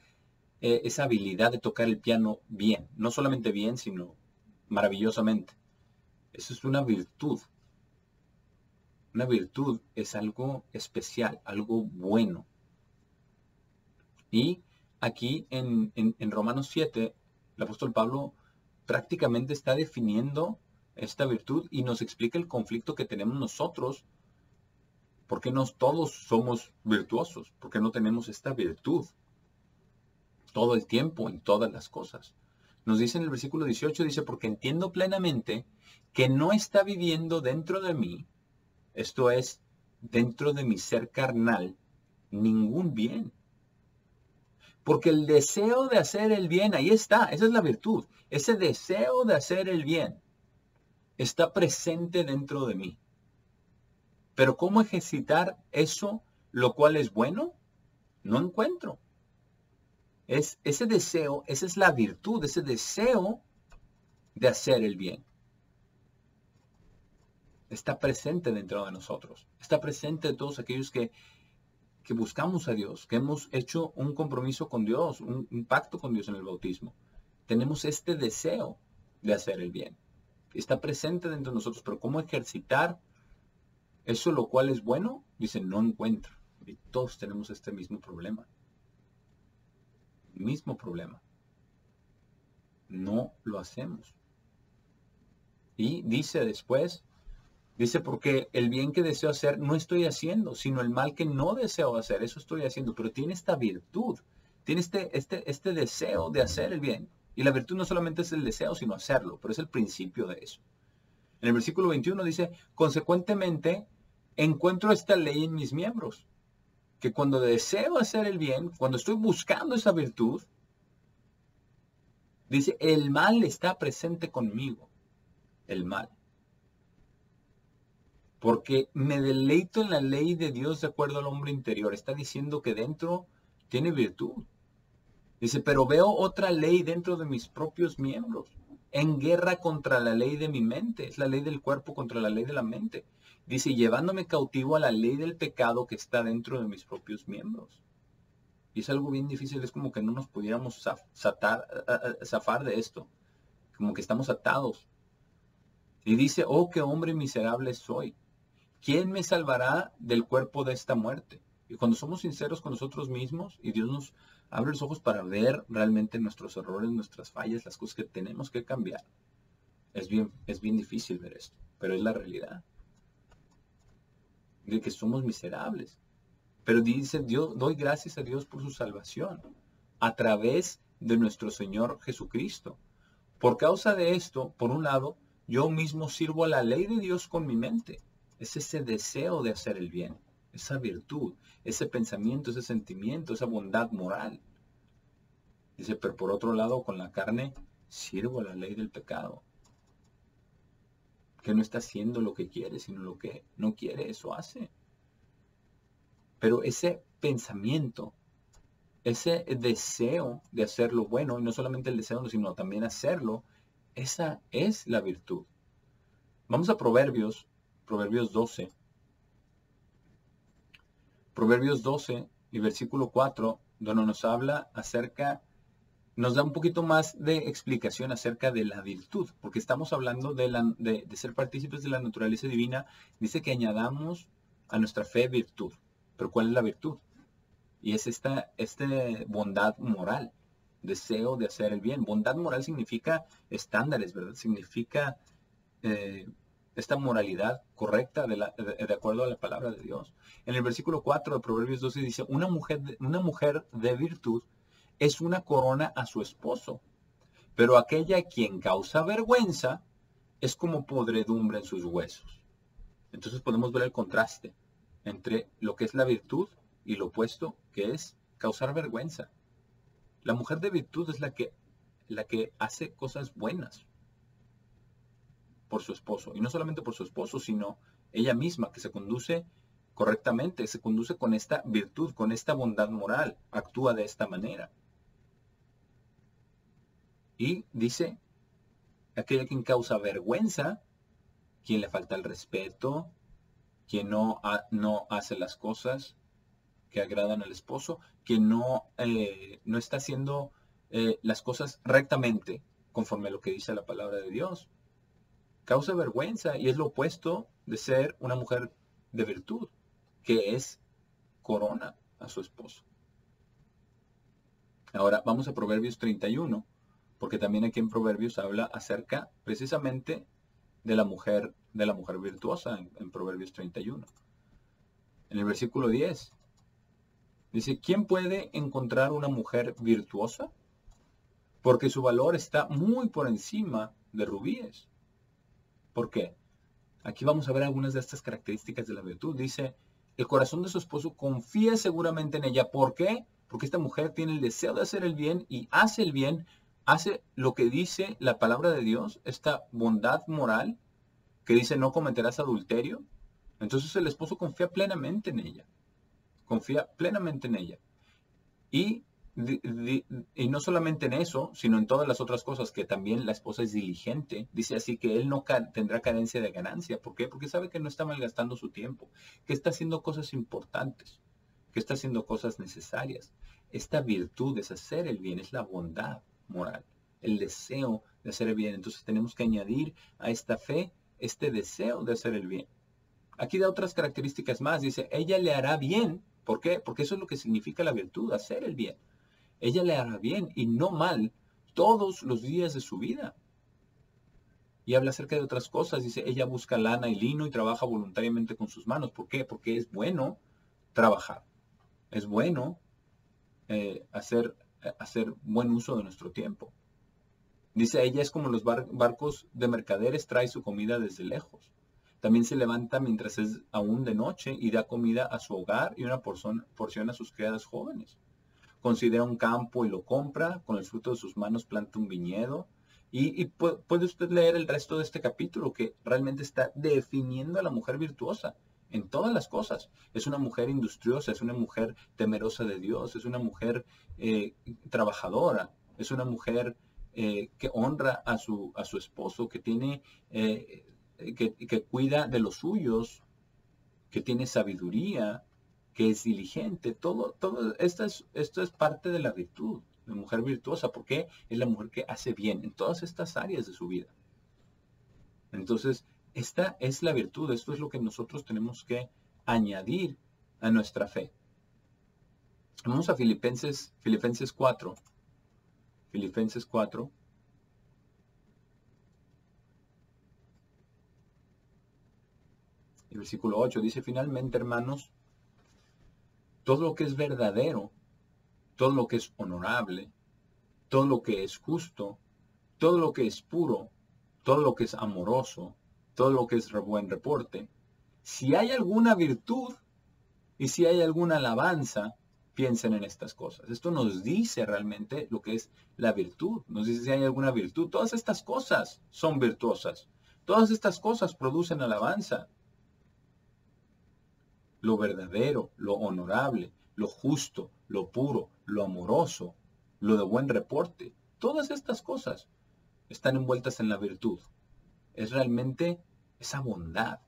habilidad de tocar el piano bien. No solamente bien, sino maravillosamente. Eso es una virtud. Una virtud es algo especial, algo bueno. Y aquí en Romanos 7, el apóstol Pablo prácticamente está definiendo esta virtud y nos explica el conflicto que tenemos nosotros. ¿Por qué no todos somos virtuosos? ¿Por qué no tenemos esta virtud todo el tiempo, en todas las cosas? Nos dice en el versículo 18, dice, porque entiendo plenamente que no está viviendo dentro de mí, esto es, dentro de mi ser carnal, ningún bien. Porque el deseo de hacer el bien, ahí está, esa es la virtud. Ese deseo de hacer el bien está presente dentro de mí. Pero ¿cómo ejercitar eso, lo cual es bueno? No encuentro. Es ese deseo, esa es la virtud, ese deseo de hacer el bien. Está presente dentro de nosotros. Está presente de todos aquellos que buscamos a Dios, que hemos hecho un compromiso con Dios, un pacto con Dios en el bautismo. Tenemos este deseo de hacer el bien. Está presente dentro de nosotros, pero ¿cómo ejercitar eso lo cual es bueno? Dice, no encuentro. Y todos tenemos este mismo problema. Mismo problema. No lo hacemos. Y dice después, porque el bien que deseo hacer no estoy haciendo, sino el mal que no deseo hacer, eso estoy haciendo. Pero tiene esta virtud, tiene este deseo de hacer el bien. Y la virtud no solamente es el deseo, sino hacerlo, pero es el principio de eso. En el versículo 21 dice, consecuentemente, encuentro esta ley en mis miembros, que cuando deseo hacer el bien, cuando estoy buscando esa virtud, dice, el mal está presente conmigo, el mal. Porque me deleito en la ley de Dios de acuerdo al hombre interior. Está diciendo que dentro tiene virtud. Dice, pero veo otra ley dentro de mis propios miembros, en guerra contra la ley de mi mente. Es la ley del cuerpo contra la ley de la mente. Dice, llevándome cautivo a la ley del pecado que está dentro de mis propios miembros. Y es algo bien difícil, es como que no nos pudiéramos zafar de esto. Como que estamos atados. Y dice, oh, qué hombre miserable soy. ¿Quién me salvará del cuerpo de esta muerte? Y cuando somos sinceros con nosotros mismos y Dios nos abre los ojos para ver realmente nuestros errores, nuestras fallas, las cosas que tenemos que cambiar, es bien difícil ver esto, pero es la realidad. De que somos miserables. Pero dice, Dios, doy gracias a Dios por su salvación a través de nuestro Señor Jesucristo. Por causa de esto, por un lado, yo mismo sirvo a la ley de Dios con mi mente. Es ese deseo de hacer el bien, esa virtud, ese pensamiento, ese sentimiento, esa bondad moral. Dice, pero por otro lado, con la carne, sirvo a la ley del pecado. Que no está haciendo lo que quiere, sino lo que no quiere, eso hace. Pero ese pensamiento, ese deseo de hacer lo bueno, y no solamente el deseo, sino también hacerlo, esa es la virtud. Vamos a Proverbios 12. Proverbios 12 y versículo 4, donde nos habla nos da un poquito más de explicación acerca de la virtud, porque estamos hablando de ser partícipes de la naturaleza divina. Dice que añadamos a nuestra fe virtud. Pero ¿cuál es la virtud? Y es esta bondad moral, deseo de hacer el bien. Bondad moral significa estándares, ¿verdad? Significa esta moralidad correcta de acuerdo a la palabra de Dios. En el versículo 4 de Proverbios 12 dice, una mujer de virtud es una corona a su esposo, pero aquella a quien causa vergüenza es como podredumbre en sus huesos. Entonces podemos ver el contraste entre lo que es la virtud y lo opuesto, que es causar vergüenza. La mujer de virtud es la que hace cosas buenas por su esposo, y no solamente por su esposo, sino ella misma, que se conduce correctamente, se conduce con esta virtud, con esta bondad moral, actúa de esta manera. Y dice, aquella quien causa vergüenza, quien le falta el respeto, quien no hace las cosas que agradan al esposo, quien no está haciendo las cosas rectamente, conforme a lo que dice la palabra de Dios. Causa vergüenza, y es lo opuesto de ser una mujer de virtud, que es corona a su esposo. Ahora vamos a Proverbios 31, porque también aquí en Proverbios habla acerca precisamente de la mujer virtuosa en Proverbios 31. En el versículo 10 dice, ¿quién puede encontrar una mujer virtuosa? Porque su valor está muy por encima de rubíes. ¿Por qué? Aquí vamos a ver algunas de estas características de la virtud. Dice, el corazón de su esposo confía seguramente en ella. ¿Por qué? Porque esta mujer tiene el deseo de hacer el bien y hace el bien, hace lo que dice la palabra de Dios, esta bondad moral que dice no cometerás adulterio. Entonces el esposo confía plenamente en ella. Confía plenamente en ella. Y no solamente en eso, sino en todas las otras cosas, que también la esposa es diligente. Dice así que él no tendrá carencia de ganancia. ¿Por qué? Porque sabe que no está malgastando su tiempo, que está haciendo cosas importantes, que está haciendo cosas necesarias. Esta virtud es hacer el bien, es la bondad moral, el deseo de hacer el bien. Entonces tenemos que añadir a esta fe este deseo de hacer el bien. Aquí da otras características más. Dice, ella le hará bien. ¿Por qué? Porque eso es lo que significa la virtud, hacer el bien. Ella le hará bien y no mal todos los días de su vida. Y habla acerca de otras cosas. Dice, ella busca lana y lino y trabaja voluntariamente con sus manos. ¿Por qué? Porque es bueno trabajar. Es bueno hacer buen uso de nuestro tiempo. Dice, ella es como los barcos de mercaderes, trae su comida desde lejos. También se levanta mientras es aún de noche y da comida a su hogar y una porción a sus criadas jóvenes. Considera un campo y lo compra, con el fruto de sus manos planta un viñedo. Y puede usted leer el resto de este capítulo, que realmente está definiendo a la mujer virtuosa en todas las cosas. Es una mujer industriosa, es una mujer temerosa de Dios, es una mujer trabajadora, es una mujer que honra a su esposo, que tiene, que cuida de los suyos, que tiene sabiduría, que es diligente. Todo esto es parte de la virtud, de mujer virtuosa, porque es la mujer que hace bien en todas estas áreas de su vida. Entonces, esta es la virtud, esto es lo que nosotros tenemos que añadir a nuestra fe. Vamos a Filipenses 4. Filipenses 4. El versículo 8 dice, finalmente, hermanos, todo lo que es verdadero, todo lo que es honorable, todo lo que es justo, todo lo que es puro, todo lo que es amoroso, todo lo que es buen reporte, si hay alguna virtud y si hay alguna alabanza, piensen en estas cosas. Esto nos dice realmente lo que es la virtud. Nos dice si hay alguna virtud. Todas estas cosas son virtuosas. Todas estas cosas producen alabanza. Lo verdadero, lo honorable, lo justo, lo puro, lo amoroso, lo de buen reporte. Todas estas cosas están envueltas en la virtud. Es realmente esa bondad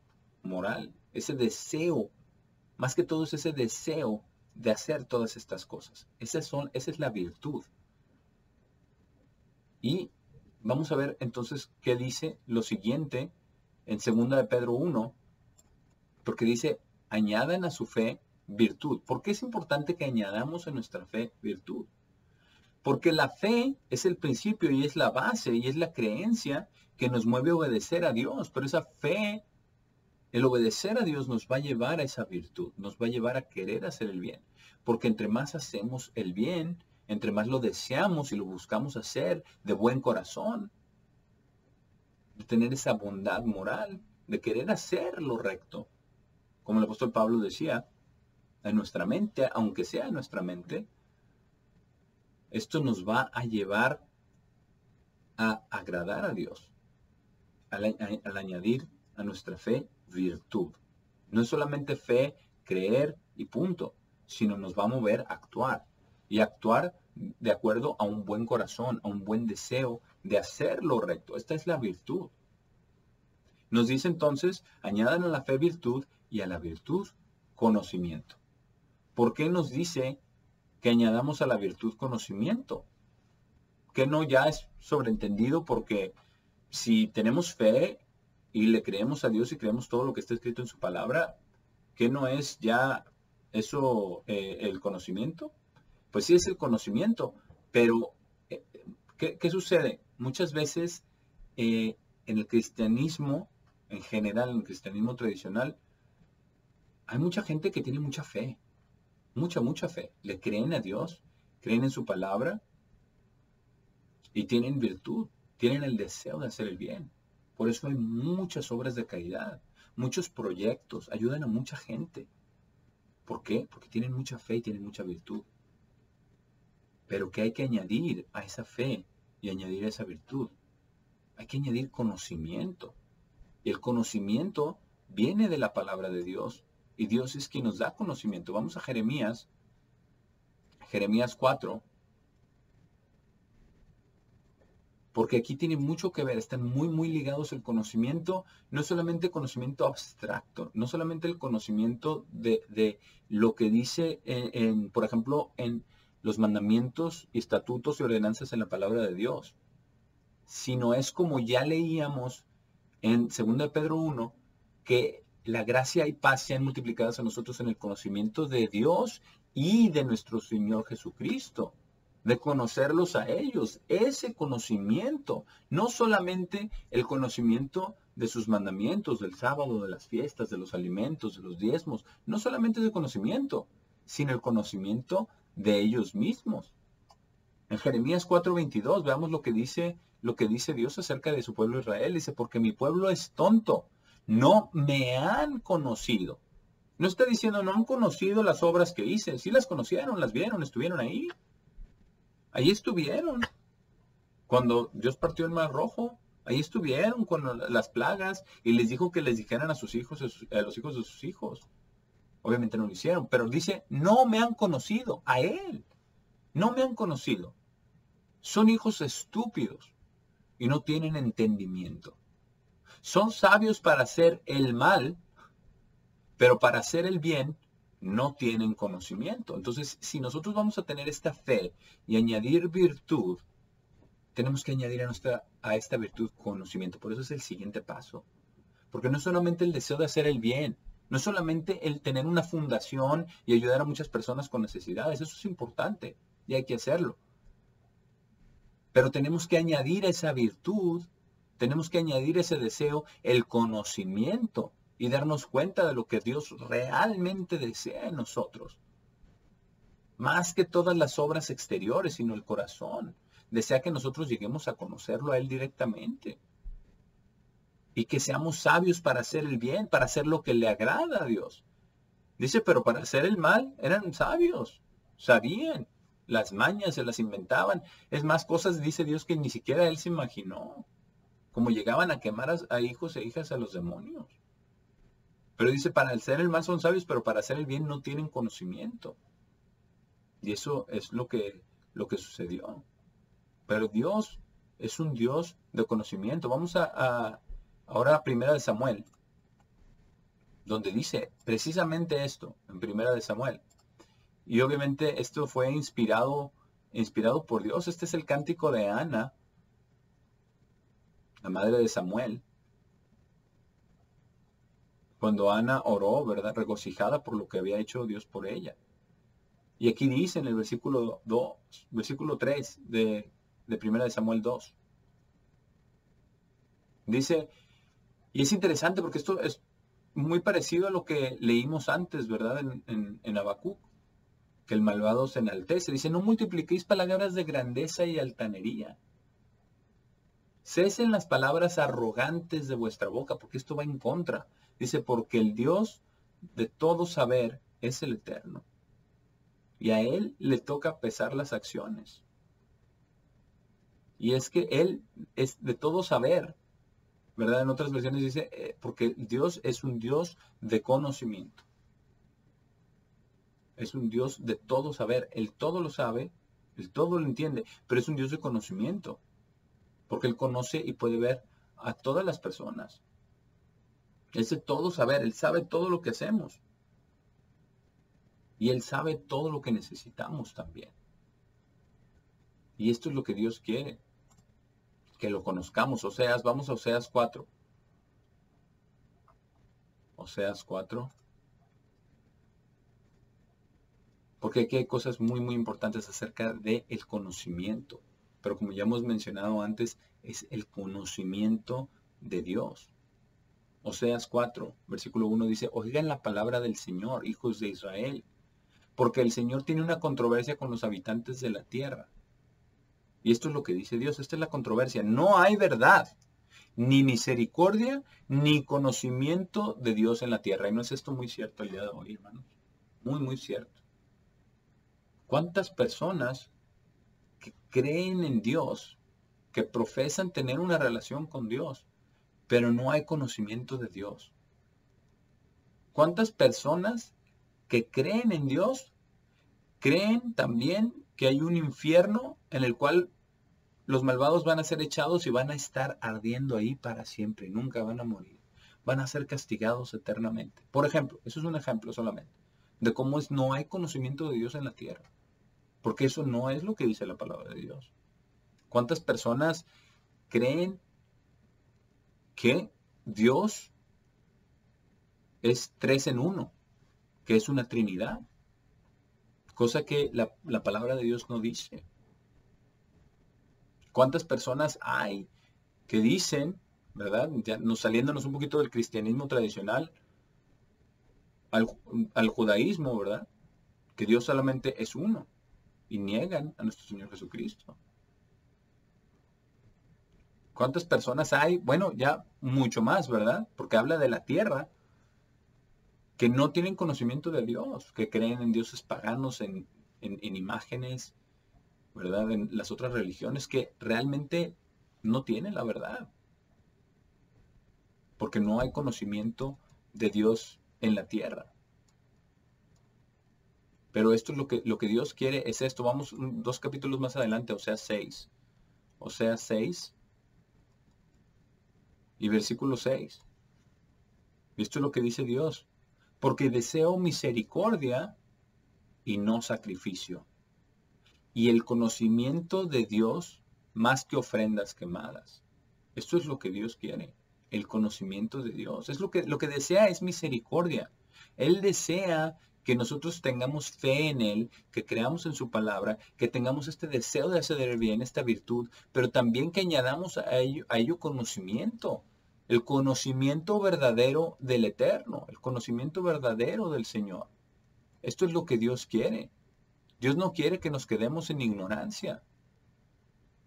moral, ese deseo, más que todo es ese deseo de hacer todas estas cosas. Esa es la virtud. Y vamos a ver entonces qué dice lo siguiente en 2 de Pedro 1, porque dice, añadan a su fe virtud. ¿Por qué es importante que añadamos a nuestra fe virtud? Porque la fe es el principio y es la base y es la creencia que nos mueve a obedecer a Dios. Pero esa fe, el obedecer a Dios nos va a llevar a esa virtud, nos va a llevar a querer hacer el bien. Porque entre más hacemos el bien, entre más lo deseamos y lo buscamos hacer de buen corazón, de tener esa bondad moral, de querer hacer lo recto. Como el apóstol Pablo decía, en nuestra mente, aunque sea en nuestra mente, esto nos va a llevar a agradar a Dios, al añadir a nuestra fe virtud. No es solamente fe, creer y punto, sino nos va a mover a actuar. Y actuar de acuerdo a un buen corazón, a un buen deseo de hacer lo recto. Esta es la virtud. Nos dice entonces, añadan a la fe virtud y a la virtud conocimiento. ¿Por qué nos dice que añadamos a la virtud conocimiento? Que no ya es sobreentendido, porque si tenemos fe y le creemos a Dios y creemos todo lo que está escrito en su palabra, ¿qué no es ya eso el conocimiento? Pues sí es el conocimiento, pero ¿qué sucede? Muchas veces en el cristianismo, en general, en el cristianismo tradicional, hay mucha gente que tiene mucha fe, mucha fe. Le creen a Dios, creen en su palabra y tienen virtud, tienen el deseo de hacer el bien. Por eso hay muchas obras de caridad, muchos proyectos, ayudan a mucha gente. ¿Por qué? Porque tienen mucha fe y tienen mucha virtud. Pero ¿qué hay que añadir a esa fe y añadir a esa virtud? Hay que añadir conocimiento. Y el conocimiento viene de la palabra de Dios. Y Dios es quien nos da conocimiento. Vamos a Jeremías 4. Porque aquí tiene mucho que ver, están muy ligados el conocimiento, no solamente conocimiento abstracto, no solamente el conocimiento de lo que dice, por ejemplo, en los mandamientos, estatutos y ordenanzas en la palabra de Dios, sino es como ya leíamos en 2 Pedro 1, que la gracia y paz sean multiplicadas a nosotros en el conocimiento de Dios y de nuestro Señor Jesucristo. De conocerlos a ellos, ese conocimiento, no solamente el conocimiento de sus mandamientos, del sábado, de las fiestas, de los alimentos, de los diezmos, no solamente ese conocimiento, sino el conocimiento de ellos mismos. En Jeremías 4:22, veamos lo que dice Dios acerca de su pueblo Israel. Dice, porque mi pueblo es tonto, no me han conocido. No está diciendo, no han conocido las obras que hice, sí las conocieron, las vieron, estuvieron ahí. Ahí estuvieron cuando Dios partió el mar rojo. Ahí estuvieron con las plagas y les dijo que les dijeran a sus hijos, a los hijos de sus hijos. Obviamente no lo hicieron, pero dice, no me han conocido a Él. No me han conocido. Son hijos estúpidos y no tienen entendimiento. Son sabios para hacer el mal, pero para hacer el bien no tienen conocimiento. Entonces, si nosotros vamos a tener esta fe y añadir virtud, tenemos que añadir a esta virtud conocimiento. Por eso es el siguiente paso. Porque no es solamente el deseo de hacer el bien, no es solamente el tener una fundación y ayudar a muchas personas con necesidades. Eso es importante y hay que hacerlo. Pero tenemos que añadir a esa virtud, tenemos que añadir ese deseo, el conocimiento, y darnos cuenta de lo que Dios realmente desea en nosotros. Más que todas las obras exteriores, sino el corazón. Desea que nosotros lleguemos a conocerlo a Él directamente. Y que seamos sabios para hacer el bien, para hacer lo que le agrada a Dios. Dice, pero para hacer el mal eran sabios, sabían. Las mañas se las inventaban. Es más, cosas dice Dios que ni siquiera Él se imaginó. Como llegaban a quemar a hijos e hijas a los demonios. Pero dice, para hacer el mal son sabios, pero para hacer el bien no tienen conocimiento. Y eso es lo que sucedió. Pero Dios es un Dios de conocimiento. Vamos ahora a 1 Samuel, donde dice precisamente esto, en 1 Samuel. Y obviamente esto fue inspirado por Dios. Este es el cántico de Ana, la madre de Samuel. Cuando Ana oró, ¿verdad? Regocijada por lo que había hecho Dios por ella. Y aquí dice en el versículo 3 de 1 Samuel 2. Dice, y es interesante porque esto es muy parecido a lo que leímos antes, ¿verdad? En Habacuc. que el malvado se enaltece. Dice, no multipliquéis palabras de grandeza y altanería. Cesen las palabras arrogantes de vuestra boca, porque esto va en contra. Dice, porque el Dios de todo saber es el Eterno. Y a Él le toca pesar las acciones. Y es que Él es de todo saber, ¿verdad? En otras versiones dice, porque Dios es un Dios de conocimiento. Es un Dios de todo saber. Él todo lo sabe, Él todo lo entiende, pero es un Dios de conocimiento. Porque Él conoce y puede ver a todas las personas. Él es de todo saber, Él sabe todo lo que hacemos. Y Él sabe todo lo que necesitamos también. Y esto es lo que Dios quiere. Que lo conozcamos. Oseas, vamos a Oseas 4. Oseas 4. Porque aquí hay cosas muy, muy importantes acerca del conocimiento. Pero como ya hemos mencionado antes, es el conocimiento de Dios. Oseas 4, versículo 1 dice, oigan la palabra del Señor, hijos de Israel, porque el Señor tiene una controversia con los habitantes de la tierra. Y esto es lo que dice Dios, esta es la controversia. No hay verdad, ni misericordia, ni conocimiento de Dios en la tierra. Y no es esto muy cierto el día de hoy, hermanos. Muy, muy cierto. ¿Cuántas personas que creen en Dios, que profesan tener una relación con Dios, pero no hay conocimiento de Dios? ¿Cuántas personas que creen en Dios, creen también que hay un infierno en el cual los malvados van a ser echados y van a estar ardiendo ahí para siempre, nunca van a morir, van a ser castigados eternamente? Por ejemplo, eso es un ejemplo solamente, de cómo no hay conocimiento de Dios en la tierra, porque eso no es lo que dice la palabra de Dios. ¿Cuántas personas creen que Dios es 3 en 1, que es una Trinidad? Cosa que la palabra de Dios no dice. ¿Cuántas personas hay que dicen, verdad, ya saliéndonos un poquito del cristianismo tradicional, al judaísmo, verdad, que Dios solamente es uno, y niegan a nuestro Señor Jesucristo? ¿Cuántas personas hay? Bueno, ya mucho más, ¿verdad? Porque habla de la tierra, que no tienen conocimiento de Dios, que creen en dioses paganos, en imágenes, ¿verdad? En las otras religiones, que realmente no tienen la verdad, porque no hay conocimiento de Dios en la tierra. Pero esto es lo que Dios quiere, es esto. Vamos 2 capítulos más adelante, Oseas 6. Oseas 6 y versículo 6. Y esto es lo que dice Dios. Porque deseo misericordia y no sacrificio, y el conocimiento de Dios más que ofrendas quemadas. Esto es lo que Dios quiere, el conocimiento de Dios. Es lo que desea es misericordia. Él desea que nosotros tengamos fe en Él, que creamos en su palabra, que tengamos este deseo de hacer el bien, esta virtud, pero también que añadamos a ello conocimiento. El conocimiento verdadero del Eterno, el conocimiento verdadero del Señor. Esto es lo que Dios quiere. Dios no quiere que nos quedemos en ignorancia.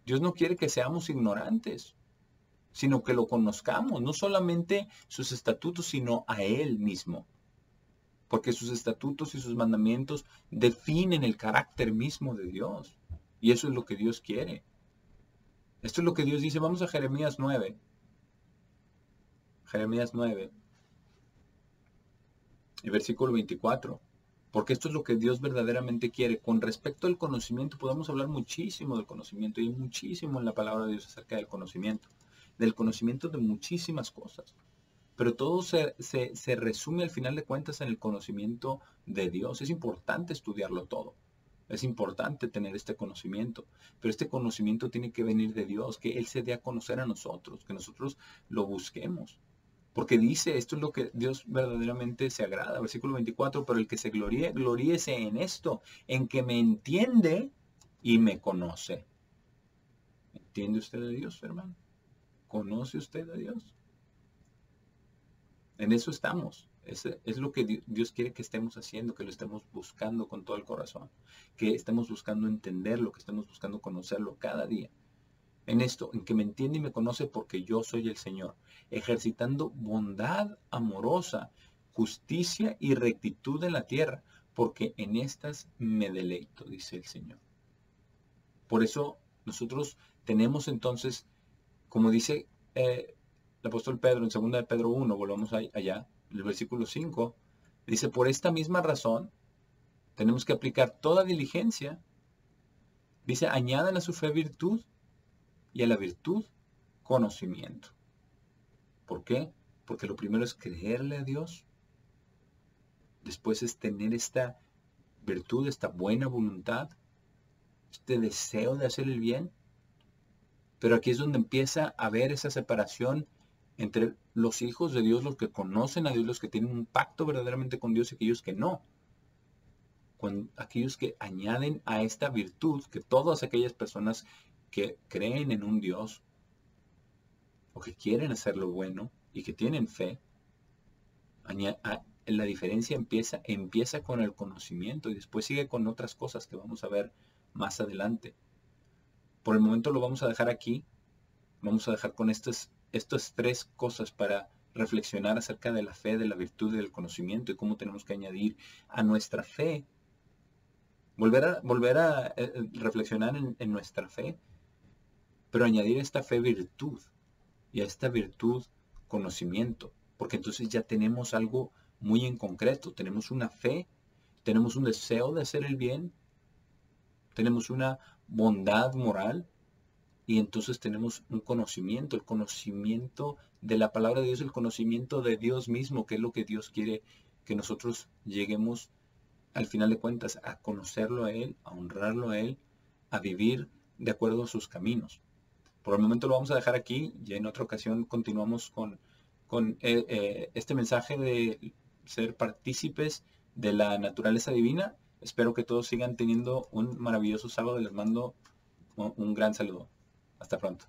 Dios no quiere que seamos ignorantes, sino que lo conozcamos, no solamente sus estatutos, sino a Él mismo. Porque sus estatutos y sus mandamientos definen el carácter mismo de Dios. Y eso es lo que Dios quiere. Esto es lo que Dios dice. Vamos a Jeremías 9. Jeremías 9. Y versículo 24. Porque esto es lo que Dios verdaderamente quiere. Con respecto al conocimiento, podemos hablar muchísimo del conocimiento. Y hay muchísimo en la palabra de Dios acerca del conocimiento. Del conocimiento de muchísimas cosas. Pero todo se resume al final de cuentas en el conocimiento de Dios. Es importante estudiarlo todo. Es importante tener este conocimiento. Pero este conocimiento tiene que venir de Dios. Que Él se dé a conocer a nosotros. Que nosotros lo busquemos. Porque dice, esto es lo que Dios verdaderamente se agrada. Versículo 24, pero el que se gloríe, gloríese en esto, en que me entiende y me conoce. ¿Entiende usted a Dios, hermano? ¿Conoce usted a Dios? En eso estamos. Es lo que Dios quiere que estemos haciendo, que lo estemos buscando con todo el corazón, que estemos buscando entenderlo, que estemos buscando conocerlo cada día. En esto, en que me entiende y me conoce porque yo soy el Señor, ejercitando bondad amorosa, justicia y rectitud en la tierra, porque en estas me deleito, dice el Señor. Por eso nosotros tenemos entonces, como dice el apóstol Pedro en 2 de Pedro 1, volvamos allá, el versículo 5, dice, por esta misma razón tenemos que aplicar toda diligencia. Dice, añadan a su fe virtud y a la virtud conocimiento. ¿Por qué? Porque lo primero es creerle a Dios. Después es tener esta virtud, esta buena voluntad, este deseo de hacer el bien. Pero aquí es donde empieza a haber esa separación entre los hijos de Dios, los que conocen a Dios, los que tienen un pacto verdaderamente con Dios, y aquellos que no. Aquellos que añaden a esta virtud, que todas aquellas personas que creen en un Dios, o que quieren hacer lo bueno, y que tienen fe, la diferencia empieza con el conocimiento, y después sigue con otras cosas que vamos a ver más adelante. Por el momento lo vamos a dejar aquí. Vamos a dejar con estas 3 cosas para reflexionar acerca de la fe, de la virtud y del conocimiento, y cómo tenemos que añadir a nuestra fe, volver a reflexionar en nuestra fe, pero añadir a esta fe virtud, y a esta virtud conocimiento, porque entonces ya tenemos algo muy en concreto. Tenemos una fe, tenemos un deseo de hacer el bien, tenemos una bondad moral, y entonces tenemos un conocimiento, el conocimiento de la palabra de Dios, el conocimiento de Dios mismo, que es lo que Dios quiere que nosotros lleguemos, al final de cuentas, a conocerlo a Él, a honrarlo a Él, a vivir de acuerdo a sus caminos. Por el momento lo vamos a dejar aquí, y en otra ocasión continuamos con este mensaje de ser partícipes de la naturaleza divina. Espero que todos sigan teniendo un maravilloso sábado. Les mando un gran saludo. Hasta pronto.